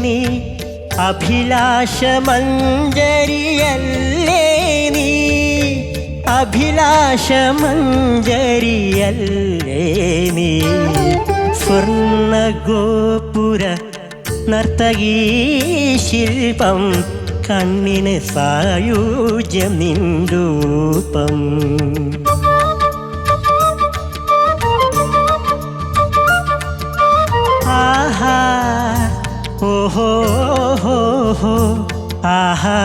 നീ, അഭിലാഷമഞ്ജരിയല്ലേ നീ, അഭിലാഷമഞ്ജരിയല്ലേ നീ. സ്വർണ്ണ ഗോപുര നർത്തകീ ശില്പം, കണ്ണിന് സായുജ്യം നിൻ രൂപം. ആഹാ ഓഹോ ഹോ ഹോ ആഹാ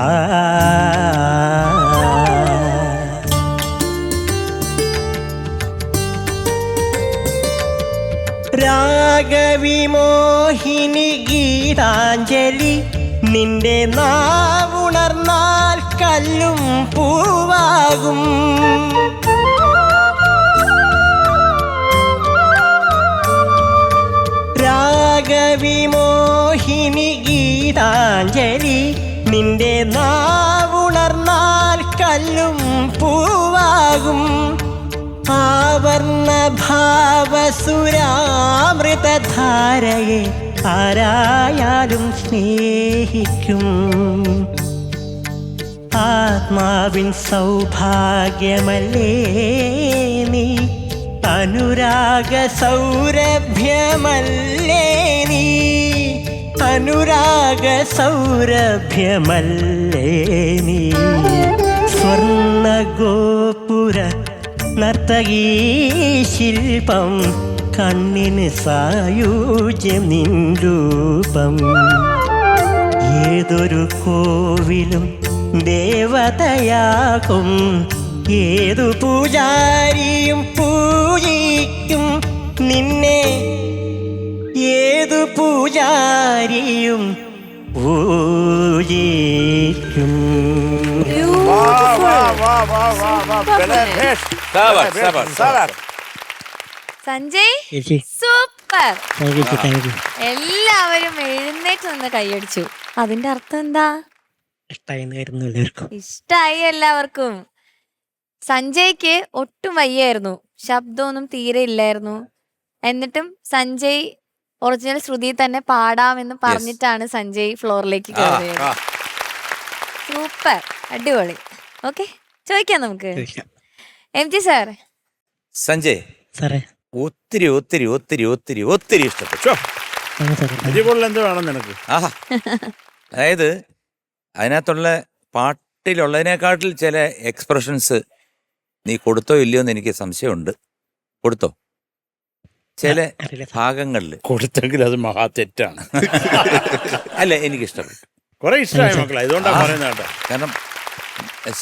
ആ. രാഗവിമോഹിനി ഗീതാഞ്ജലി നിന്റെ നാവുണർന്നാൽ കല്ലും പൂവാകും. രാഗവിമോഹിനി ഗീതാഞ്ജലി നിന്റെ നാവുണർന്നാൽ കല്ലും പൂവാകും. ആവർണ ഭാവസുരാമൃതധാരയെ ആരായാലും സ്നേഹിക്കും. ആത്മാവിൻ സൗഭാഗ്യമല്ലേ നീ, അനുരാഗ സൗരഭ്യമല്ലേ നീ, അനുരാഗ സൗരഭ്യമല്ലേ നീ. സ്വർണ്ണ ഗോപുര നർത്തകീ ശില്പം, കണ്ണിന് സായുജ്യം നിൻ രൂപം. ഏതൊരു കോവിലും ദേവതയാകും, ഏതു പൂജാരിയും പൂജിക്കും നിന്നെ, ഏതു പൂജാരിയും പൂജിക്കും. സഞ്ജയ് സൂപ്പർ. എല്ലാവരും എഴുന്നേറ്റ് നിന്ന് കൈയടിച്ചു. അതിന്റെ അർത്ഥം എന്താ? ഇഷ്ടായി എല്ലാവർക്കും. സഞ്ജയ്ക്ക് ഒട്ടും വയ്യായിരുന്നു, ശബ്ദമൊന്നും തീരെ ഇല്ലായിരുന്നു. എന്നിട്ടും സഞ്ജയ് ഒറിജിനൽ ശ്രുതി തന്നെ പാടാമെന്ന് പറഞ്ഞിട്ടാണ് സഞ്ജയ് ഫ്ലോറിലേക്ക് കയറിയത്. സൂപ്പർ, അടിപൊളി. ഓക്കെ, ചോദിക്കാം നമുക്ക്. MG sir. സഞ്ജയ് സാറേ, ഒത്തിരി ഒത്തിരി ഒത്തിരി ഒത്തിരി ഒത്തിരി ഇഷ്ടപ്പെട്ടു. എന്ത് വേണം നിനക്ക്? ആഹാ, അതായത് അതിനകത്തുള്ള പാട്ടിലുള്ളതിനെക്കാട്ടിൽ ചില എക്സ്പ്രഷൻസ് നീ കൊടുത്തോ ഇല്ലയോ എന്ന് എനിക്ക് സംശയമുണ്ട്. കൊടുത്തോ? ചില ഭാഗങ്ങളിൽ കൊടുത്തെങ്കിൽ അത് മഹാ തെറ്റാണ്. അല്ല, എനിക്കിഷ്ടപ്പെട്ടു, കുറെ ഇഷ്ടമായി മക്കളെ, ഇതുകൊണ്ടാണ് പറയുന്നത് കേട്ടോ. കാരണം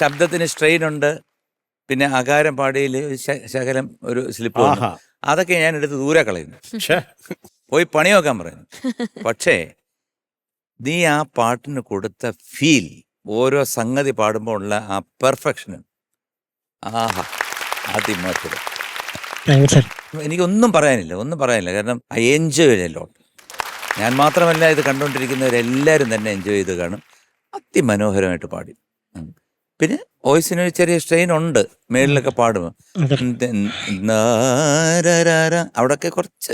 ശബ്ദത്തിന് സ്ട്രെയിൻ ഉണ്ട്, പിന്നെ അകാരം പാടിയിൽ ശകലം ഒരു സ്ലിപ്പ്, അതൊക്കെ ഞാൻ എടുത്ത് ദൂരെ കളയുന്നു, പോയി പണി നോക്കാൻ പറയുന്നു. പക്ഷേ നീ ആ പാട്ടിന് കൊടുത്ത ഫീൽ, ഓരോ സംഗതി പാടുമ്പോൾ ഉള്ള ആ പെർഫെക്ഷനും, ആഹാ, അതിമോശം. Thank you sir. എനിക്കൊന്നും പറയാനില്ല കാരണം ഐ എൻജോയ് എ ലോട്ട്. ഞാൻ മാത്രമല്ല ഇത് കണ്ടുകൊണ്ടിരിക്കുന്നവരെല്ലാവരും തന്നെ എൻജോയ് ചെയ്ത് കാണും. അതിമനോഹരമായിട്ട് പാടി. പിന്നെ വോയിസിനൊരു ചെറിയ സ്ട്രെയിൻ ഉണ്ട്, മേളിലൊക്കെ പാടുമ്പോൾ അവിടെയൊക്കെ കുറച്ച്,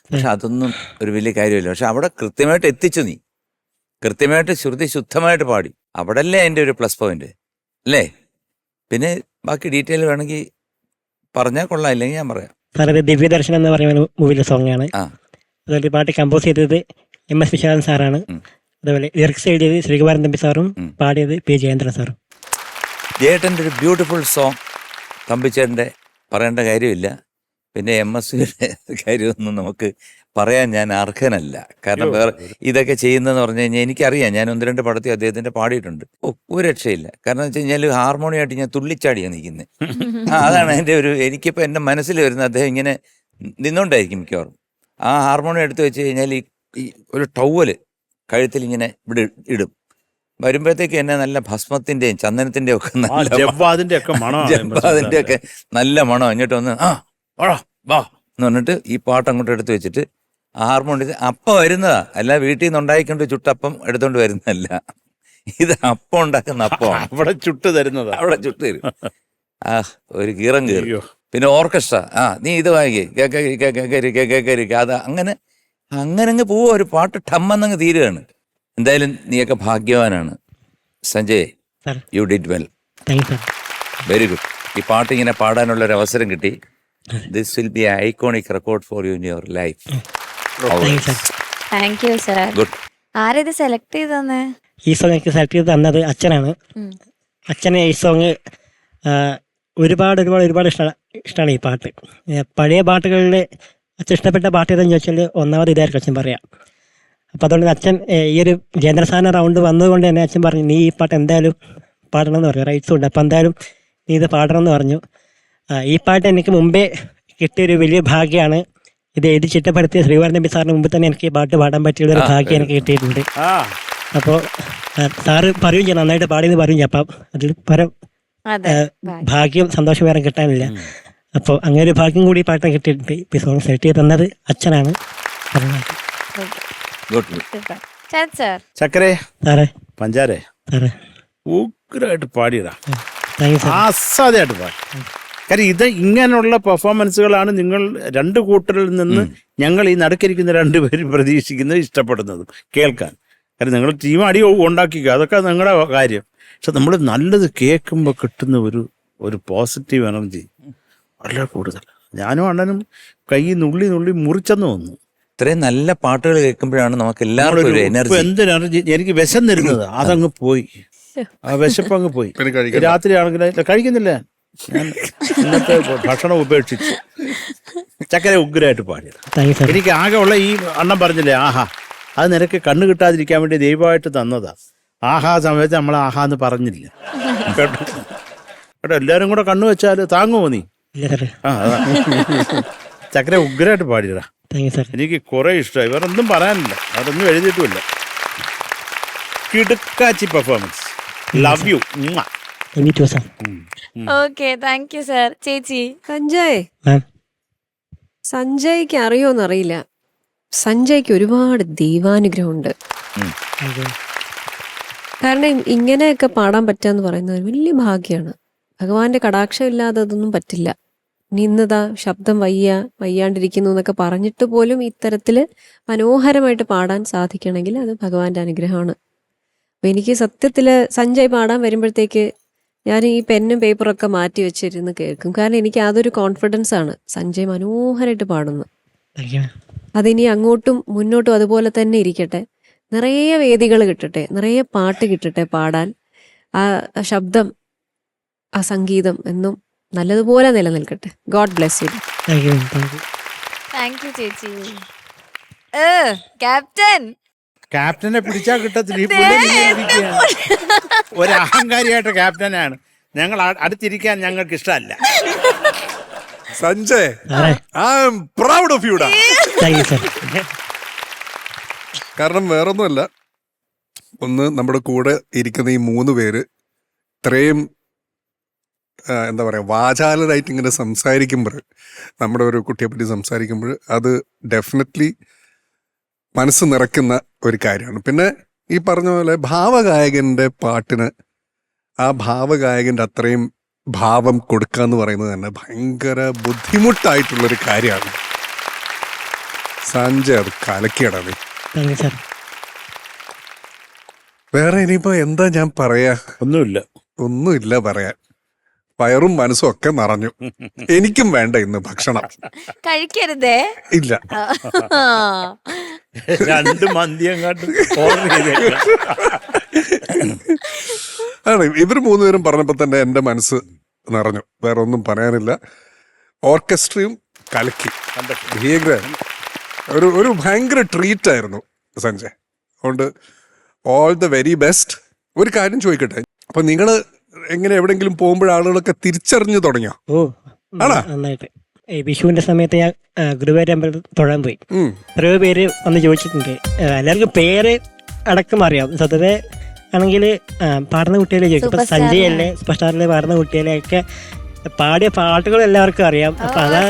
പക്ഷെ അതൊന്നും ഒരു വലിയ കാര്യമില്ല. പക്ഷെ അവിടെ കൃത്യമായിട്ട് എത്തിച്ചു, നീ കൃത്യമായിട്ട് ശ്രുതി ശുദ്ധമായിട്ട് പാടി. അവിടല്ലേ എൻ്റെ ഒരു പ്ലസ് പോയിന്റ് അല്ലേ? പിന്നെ ബാക്കി ഡീറ്റെയിൽ വേണമെങ്കിൽ പറഞ്ഞാൽ കൊള്ളാം, ഇല്ലെങ്കിൽ ഞാൻ പറയാം. സാർ, ഇത് ദിവ്യദർശനം എന്ന് പറയുന്ന മൂവിയിലെ സോങ്ങാണ്. ആ. അതുപോലെ പാട്ട് കമ്പോസ് ചെയ്തത് MS വിശ്വനാഥൻ സാറാണ്. അതുപോലെ ലിറിക്സ് എഴുതിയത് ശ്രീകുമാരൻ തമ്പി സാറും പാടിയത് P ജയേന്ദ്രൻ സാറും. ജയേട്ടൻ്റെ ഒരു ബ്യൂട്ടിഫുൾ സോങ്. തമ്പിച്ചേട്ടൻ്റെ പറയേണ്ട കാര്യമില്ല. പിന്നെ MS-യുടെ കാര്യമൊന്നും നമുക്ക് പറയാൻ ഞാൻ അർഹനല്ല. കാരണം വേറെ ഇതൊക്കെ ചെയ്യുന്നതെന്ന് പറഞ്ഞു കഴിഞ്ഞാൽ എനിക്കറിയാം, ഞാൻ 1-2 പടത്തിൽ അദ്ദേഹത്തിൻ്റെ പാടിയിട്ടുണ്ട്. ഒരു രക്ഷയില്ല. കാരണം എന്ന് വെച്ച് കഴിഞ്ഞാൽ ഹാർമോണിയായിട്ട് ഞാൻ തുള്ളിച്ചാടിയാണ് നിൽക്കുന്നത്. അതാണ് എൻ്റെ ഒരു, എനിക്കിപ്പോൾ എൻ്റെ മനസ്സിൽ വരുന്നത് അദ്ദേഹം ഇങ്ങനെ നിന്നുകൊണ്ടായിരിക്കും മിക്കവാറും. ആ ഹാർമോണിയം എടുത്ത് വെച്ച് കഴിഞ്ഞാൽ ഈ ഒരു ടവല് കഴുത്തിൽ ഇങ്ങനെ ഇവിടെ ഇടും. വരുമ്പോഴത്തേക്ക് എന്നെ നല്ല ഭസ്മത്തിന്റെയും ചന്ദനത്തിന്റെയും ഒക്കെ ജവ്വാദിന്റെ ഒക്കെ നല്ല മണം. എന്നിട്ട് ഒന്ന് വാ എന്ന് പറഞ്ഞിട്ട് ഈ പാട്ട് അങ്ങോട്ട് എടുത്ത് വെച്ചിട്ട് ഹാർമോണിയത്തിൽ അപ്പം വരുന്നതാ. അല്ല വീട്ടിൽ നിന്ന് ഉണ്ടായിക്കൊണ്ട് ചുട്ടപ്പം എടുത്തോണ്ട് വരുന്നതല്ല, ഇത് അപ്പം ഉണ്ടാക്കുന്ന അപ്പമാണ്. അവിടെ ചുട്ട് തരുന്നത്, അവിടെ ചുട്ട് തരും. ഒരു കീറം കീറി. പിന്നെ ഓർക്കസ്ട്ര, നീ ഇത് വായിക്കേ കേക്കരിക്ക അത് അങ്ങനെ അങ്ങ് പോവുക. ഒരു പാട്ട് ടമ്മെന്നങ്ങ് തീരുകയാണ്. എന്തായാലും നീയൊക്കെ ഭാഗ്യവാനാണ് Sanjay. You did well, very good. ഈ പാട്ട് ഇങ്ങനെ പാടാനുള്ള ഒരു അവസരം കിട്ടി. This will be a iconic record for you in your life. Thank you sir. Good. ആരത് സെലക്ട് ചെയ്തന്നെ? ഈ സോങ് എനിക്ക് സെലക്ട് ചെയ്ത് തന്നത് അച്ഛനാണ്. അച്ഛനെ ഈ സോങ് ഒരുപാട് ഇഷ്ടമാണ് ഈ പാട്ട്. പഴയ പാട്ടുകളിൽ അച്ഛൻ ഇഷ്ടപ്പെട്ട പാട്ട് ഏതെന്ന് ചോദിച്ചാൽ ഒന്നാമത് ഇതായിരിക്കും അച്ഛൻ പറയാം. അപ്പോൾ അതുകൊണ്ട് അച്ഛൻ ഈ ഒരു ജയേന്ദ്ര സാറിന് റൗണ്ട് വന്നതുകൊണ്ട് തന്നെ അച്ഛൻ പറഞ്ഞു, നീ ഈ പാട്ട് എന്തായാലും പാടണം എന്ന് പറഞ്ഞു. റൈറ്റ്സും ഉണ്ട്, അപ്പോൾ എന്തായാലും നീ ഇത് പാടണം എന്ന് പറഞ്ഞു. ഈ പാട്ട് എനിക്ക് മുമ്പേ കിട്ടിയൊരു വലിയ ഭാഗ്യമാണ്. ഇത് എഴുതി ചിട്ടപ്പെടുത്തിയ ശ്രീകുമാരൻ തമ്പി സാറിന് മുമ്പ് തന്നെ എനിക്ക് ഈ പാട്ട് പാടാൻ പറ്റിയുള്ള ഒരു ഭാഗ്യം എനിക്ക് കിട്ടിയിട്ടുണ്ട്. അപ്പോൾ സാറ് പറയുകയും ചെയ്യും, നന്നായിട്ട് പാടിയെന്ന് പറയും ചെയ്യും. അപ്പം അതിൽ പരം ഭാഗ്യം സന്തോഷം വേറെ കിട്ടാനില്ല. അപ്പോൾ അങ്ങനെ ഒരു ഭാഗ്യം കൂടി പാട്ട് കിട്ടിയിട്ടുണ്ട്. ഈ സോങ് സെലക്ട് ചെയ്ത് തന്നത് അച്ഛനാണ്. ചക്കരേ സാറേ, പഞ്ചാരേ, സാറേ ഉഗ്രായിട്ട് പാടിയതാ, താങ്ക് യു സാർ. ആസ്വാദമായിട്ട് പാടി. കാര്യം ഇത് ഇങ്ങനെയുള്ള പെർഫോമൻസുകളാണ് നിങ്ങൾ 2 കൂട്ടരിൽ നിന്ന് ഞങ്ങൾ ഈ നടുക്കരിക്കുന്ന 2 പേരും പ്രതീക്ഷിക്കുന്നത്, ഇഷ്ടപ്പെടുന്നതും കേൾക്കാൻ. കാര്യം നിങ്ങൾ ടീം അടി ഉണ്ടാക്കിക്കുക, അതൊക്കെ നിങ്ങളുടെ കാര്യം. പക്ഷെ നമ്മൾ നല്ലത് കേൾക്കുമ്പോൾ കിട്ടുന്ന ഒരു പോസിറ്റീവ് എനർജി വളരെ കൂടുതൽ. ഞാനും അണ്ണനും കൈ നുള്ളി മുറിച്ചെന്ന് തോന്നുന്നു. ഇത്രയും നല്ല പാട്ടുകൾ കേൾക്കുമ്പോഴാണ് നമുക്ക് എല്ലാവർക്കും ഒരു എനർജി. എന്ത് എനർജി! എനിക്ക് വിശന്നിരുന്നത് അതങ്ങ് പോയി, ആ വിശപ്പ് അങ്ങ് പോയി. രാത്രി ആണെങ്കിൽ കഴിക്കുന്നില്ല, ഞാൻ ഇന്നത്തെ ഭക്ഷണം ഉപേക്ഷിച്ചു. ചക്കര ഉഗ്രായിട്ട് പാടിയത്. എനിക്ക് ആകെ ഉള്ള ഈ അണ്ണം പറഞ്ഞില്ലേ ആഹാ, അത് നിനക്ക് കണ്ണ് കിട്ടാതിരിക്കാൻ വേണ്ടി ദൈവമായിട്ട് തന്നതാ. ആഹാ സമയത്ത് നമ്മൾ ആഹാ എന്ന് പറഞ്ഞില്ല കേട്ടോ. എല്ലാരും കൂടെ കണ്ണു വെച്ചാൽ താങ്ങുമോ നീ? ചക്കര ഉഗ്രായിട്ട് പാടിയടാ, എനിക്ക് കുറെ ഇഷ്ടമായി. വേറെ ഒന്നും പറയാനില്ല, അതൊന്നും എഴുതിയിട്ടുമില്ല. കിടുക്കാച്ചി performance. Love you. Okay, thank you sir. ചേച്ചി സഞ്ജയ്ക്ക് അറിയോന്നറിയില്ല, സഞ്ജയ്ക്ക് ഒരുപാട് ദൈവാനുഗ്രഹമുണ്ട്. കാരണം ഇങ്ങനെയൊക്കെ പാടാൻ പറ്റാന്ന് പറയുന്നത് വലിയ ഭാഗ്യമാണ്. ഭഗവാന്റെ കടാക്ഷം ഇല്ലാതെ അതൊന്നും പറ്റില്ല. നിന്നതാ ശബ്ദം വയ്യാണ്ടിരിക്കുന്നു എന്നൊക്കെ പറഞ്ഞിട്ട് പോലും ഇത്തരത്തില് മനോഹരമായിട്ട് പാടാൻ സാധിക്കണമെങ്കിൽ അത് ഭഗവാന്റെ അനുഗ്രഹമാണ്. അപ്പൊ എനിക്ക് സത്യത്തില് സഞ്ജയ് പാടാൻ വരുമ്പോഴത്തേക്ക് ഞാൻ ഈ പെന്നും പേപ്പറൊക്കെ മാറ്റി വെച്ചിരുന്ന് കേൾക്കും. കാരണം എനിക്ക് അതൊരു കോൺഫിഡൻസ് ആണ്, സഞ്ജയ് മനോഹരമായിട്ട് പാടുന്നു. അതിനി അങ്ങോട്ടും മുന്നോട്ടും അതുപോലെ തന്നെ ഇരിക്കട്ടെ, നിറയെ വേദികൾ കിട്ടട്ടെ, നിറയെ പാട്ട് കിട്ടട്ടെ പാടാൻ. ആ ശബ്ദം, ആ സംഗീതം എന്നും നല്ലതുപോലെ നിലനിൽക്കട്ടെ. God bless you. Thank you ചേച്ചി. ക്യാപ്റ്റനെ പിടിച്ചാൽ കിട്ടത്തില്ല. ഒരു അഹങ്കാരിയായിട്ട് ക്യാപ്റ്റനാണ്. ഞങ്ങൾ അടുത്തിരിക്കാൻ ഞങ്ങൾക്ക് ഇഷ്ടമല്ല. Sanjay, I am proud of you. കാരണം വേറൊന്നുമല്ല, ഒന്ന് നമ്മുടെ കൂടെ ഇരിക്കുന്ന ഈ 3 പേര് ഇത്രയും എന്താ പറയുക വാചാലരായിട്ട് ഇങ്ങനെ സംസാരിക്കുമ്പോൾ, നമ്മുടെ ഒരു കുട്ടിയെ പറ്റി സംസാരിക്കുമ്പോൾ അത് ഡെഫിനറ്റ്ലി മനസ്സ് നിറയ്ക്കുന്ന ഒരു കാര്യമാണ്. പിന്നെ ഈ പറഞ്ഞ പോലെ ഭാവഗായകൻ്റെ പാട്ടിന് ആ ഭാവഗായകൻ്റെ അത്രയും ഭാവം കൊടുക്കുക എന്ന് പറയുന്നത് തന്നെ ഭയങ്കര ബുദ്ധിമുട്ടായിട്ടുള്ളൊരു കാര്യമാണ്. സഞ്ജയ് അത് കലക്കിയടാ. Thank you sir. വേറെ ഇനിയിപ്പോ എന്താ ഞാൻ പറയാ? ഒന്നുമില്ല പറയാൻ. വയറും മനസ്സും ഒക്കെ നിറഞ്ഞു. എനിക്കും വേണ്ട ഇന്ന് ഭക്ഷണം. കഴിക്കരുതേ. ഇല്ല. 2 മന്തി അങ്ങോട്ട് ഓർഡർ ചെയ്തേക്കാം. ആണ് ഇവർ 3 പേരും പറഞ്ഞപ്പോ തന്നെ എന്റെ മനസ്സ് നിറഞ്ഞു. വേറെ ഒന്നും പറയാനില്ല. ഓർക്കസ്ട്രയും കലക്കി. ഒരു ഭയങ്കര ട്രീറ്റ് ആയിരുന്നു സഞ്ജയ്. അതുകൊണ്ട് ഓൾ ദ വെരി ബെസ്റ്റ്. ഒരു കാര്യം ചോദിക്കട്ടെ, അപ്പൊ നിങ്ങള് എങ്ങനെ എവിടെങ്കിലും പോകുമ്പോൾ ആളുകളൊക്കെ തിരിച്ചറിഞ്ഞു തുടങ്ങിയോ? നന്നായിട്ട്. വിഷുവിന്റെ സമയത്ത് ഞാൻ ഗുരുവായൂർ അമ്പലത്തിൽ തൊഴാൻ പോയി. എത്രയോ പേര് വന്ന് ചോദിച്ചിട്ടുണ്ട്. എല്ലാവർക്കും പേര് അടക്കം അറിയാം. സ്വതവേ ആണെങ്കിൽ പാടുന്ന കുട്ടികളെ ചോദിക്കും. ഇപ്പൊ സഞ്ജയ് അല്ലേ, സൂപ്പർ സ്റ്റാറിലെ പാടുന്ന കുട്ടികളെയൊക്കെ പാടിയ പാട്ടുകൾ എല്ലാവർക്കും അറിയാം. അപ്പൊ അതാ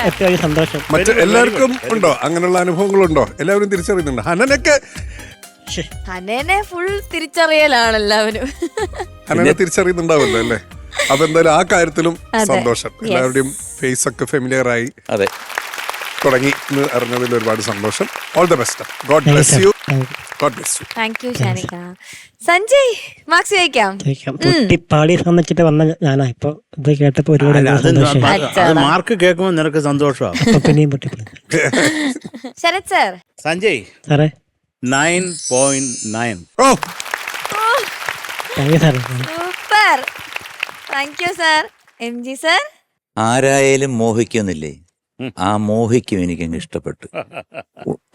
ഏറ്റവും വലിയ സന്തോഷം. മറ്റു എല്ലാവർക്കും ഉണ്ടോ അങ്ങനെയുള്ള അനുഭവങ്ങളുണ്ടോ? എല്ലാവരും തിരിച്ചറിയുന്നുണ്ടോ? ഹനനെ ഫുൾ തിരിച്ചറിയലാണ് എല്ലാവരും. ഹനനെ തിരിച്ചറിയുന്നുണ്ടാവല്ലോ അല്ലേ? അപ്പൊ എന്തായാലും ആ കാര്യത്തിലും സന്തോഷം. എല്ലാവരുടെയും ഫേസ് ഒക്കെ ഫെമിലിയർ ആയി തുടങ്ങി എന്ന് അറിഞ്ഞതിൽ ഒരുപാട് സന്തോഷം. All the best. God bless U. God bless you. Thank you ഷാനിക. Sanjay marks ചോദിക്കാം. പാടി സമ്മതിച്ചിട്ട് വന്ന ഞാനാ. ഇപ്പൊ ഇത് കേട്ടപ്പോ ഒരുപാട് മാർക്ക് കേൾക്കുമ്പോൾ നിനക്ക് സന്തോഷമാണ്. പിന്നെയും പൊട്ടി. ശരത് സർ. സഞ്ജയ് സാറേ 9.9. Thank you sir. Super. Thank you sir. MG sir. ആരായാലും മോഹിക്കുന്നില്ലേ, ആ മോഹിക്കും എനിക്കങ്ങ് ഇഷ്ടപ്പെട്ടു.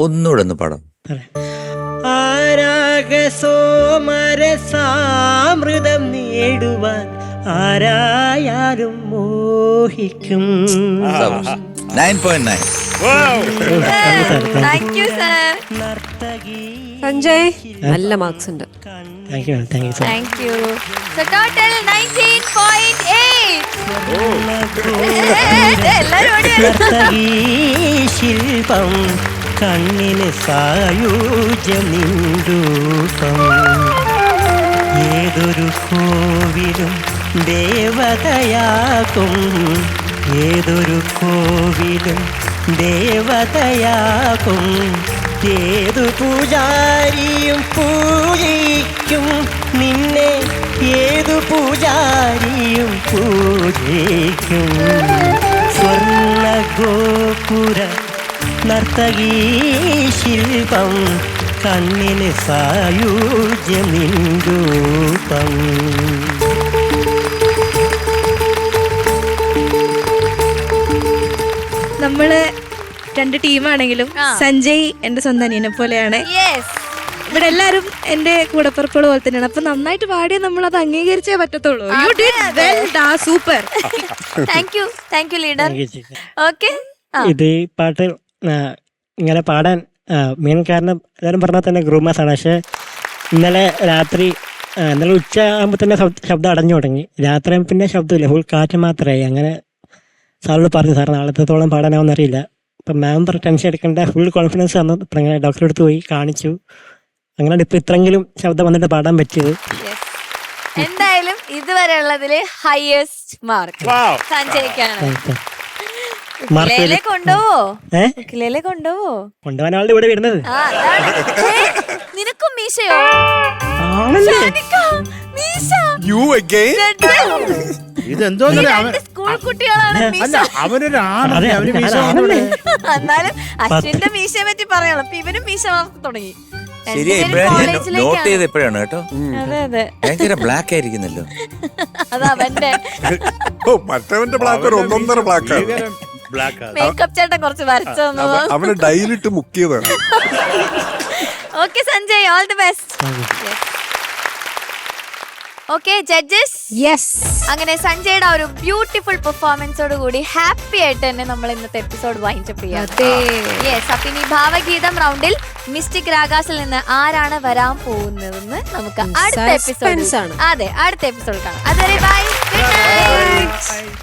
ഒന്നുകൂടെ ഒന്ന് പടം. ആരാഗസോമരസാമൃതം നേടുവാൻ ആരായാലും മോഹിക്കും. 9.9. Thank you sir. സഞ്ജയ് നല്ല മാർക്സ് ഉണ്ട്. Thank you. Thank you sir. Thank you. So total 19.8. ശില്പം കണ്ണിന് സായുജ്യം നിരൂപം. ഏതൊരു കോവിലും ദേവതയാകും, ഏതൊരു കോവിലും ദേവതയാകും. ഏതു പൂജാരിയും പൂജിക്കും നിന്നെ, ഏതു പൂജാരിയും പൂജിക്കും. സ്വർണ്ണ ഗോപുര നർത്തകീ ശില്പം കണ്ണിന് സായുജ്യമിരൂപം. നമ്മള് 2 ടീമാണെങ്കിലും സഞ്ജയ് എന്റെ സ്വന്തം അനിയനെ പോലെയാണ്. ഇവിടെ എല്ലാരും എന്റെ കൂടപ്പുറപ്പുകൾ പോലെ തന്നെയാണ്. അപ്പൊ നന്നായിട്ട് പാടിയ നമ്മൾ അത് അംഗീകരിച്ചേ പറ്റത്തുള്ളൂ. Super. Thank you leader. Okay. ഇത് ഈ പാട്ട് ഇങ്ങനെ പാടാൻ മെയിൻ കാരണം എല്ലാവരും പറഞ്ഞാൽ തന്നെ ഗ്രൂമേഴ്സ് ആണ്. പക്ഷെ ഇന്നലെ രാത്രി ഇന്നലെ ഉച്ച ആകുമ്പോൾ തന്നെ ശബ്ദം അടഞ്ഞു തുടങ്ങി. രാത്രി പിന്നെ ശബ്ദമില്ല, ഫുൾ കാറ്റ് മാത്രമായി. അങ്ങനെ സാറിനോട് പറഞ്ഞു, സാർ നാളത്തോളം പാടാനാവുമെന്ന് അറിയില്ല. ഇപ്പം മാം ടെൻഷൻ എടുക്കേണ്ട, ഫുൾ കോൺഫിഡൻസ് തന്നു. ഇപ്പം അങ്ങനെ ഡോക്ടറെ അടുത്ത് പോയി കാണിച്ചു. അങ്ങനെയാണ് ഇപ്പം ഇത്രയെങ്കിലും ശബ്ദം വന്നിട്ട് പാടാൻ പറ്റിയത്. എന്തായാലും ഇതുവരെ ഉള്ളതില് ഹയസ്റ്റ് മാർക്ക് സഞ്ജയ്ക്കാണ്. കൊണ്ടുപോകാൻ ആളുടെ ഇവിടെ വരുന്നത്. നിനക്കും മീശയോ? ഇതെന്തോ സ്കൂൾ കുട്ടികളാണ്. എന്നാലും അശ്വിന്റെ മീശയെ പറ്റി പറയണം. അപ്പൊ ഇവനും മീശ വളർത്തി തുടങ്ങി. ശരിയാ, ഇപ്പഴാണ് നോട്ട് ചെയ്ത്. എപ്പോഴാണ് കേട്ടോ അതെ ഭയങ്കര ബ്ലാക്ക് ആയിരിക്കുന്നല്ലോ. അതവന്റെ മറ്റവന്റെ ബ്ലാക്ക് ഒരു 1.5 ബ്ലാക്ക്. മേക്കപ്പ് ചേട്ടൻ കുറച്ച് വരച്ചു. അവന് ഡൈലിട്ട് മുക്കിയതാണ്. Okay Sanjay, all the best. Okay judges. അങ്ങനെ സഞ്ജയുടെ ഒരു ബ്യൂട്ടിഫുൾ പെർഫോമൻസോട് കൂടി ഹാപ്പി ആയിട്ട് തന്നെ നമ്മൾ ഇന്നത്തെ എപ്പിസോഡ് വൈൻഡപ്പ് ചെയ്യാം. അപ്പൊ ഇനി ഭാവഗീതം റൗണ്ടിൽ മിസ്റ്റിക് രാഗാസിൽ നിന്ന് ആരാണ് വരാൻ പോകുന്നതെന്ന് നമുക്ക് അടുത്ത എപ്പിസോഡ് കാണാം. അതുവരെ ബൈ. മച്ച്.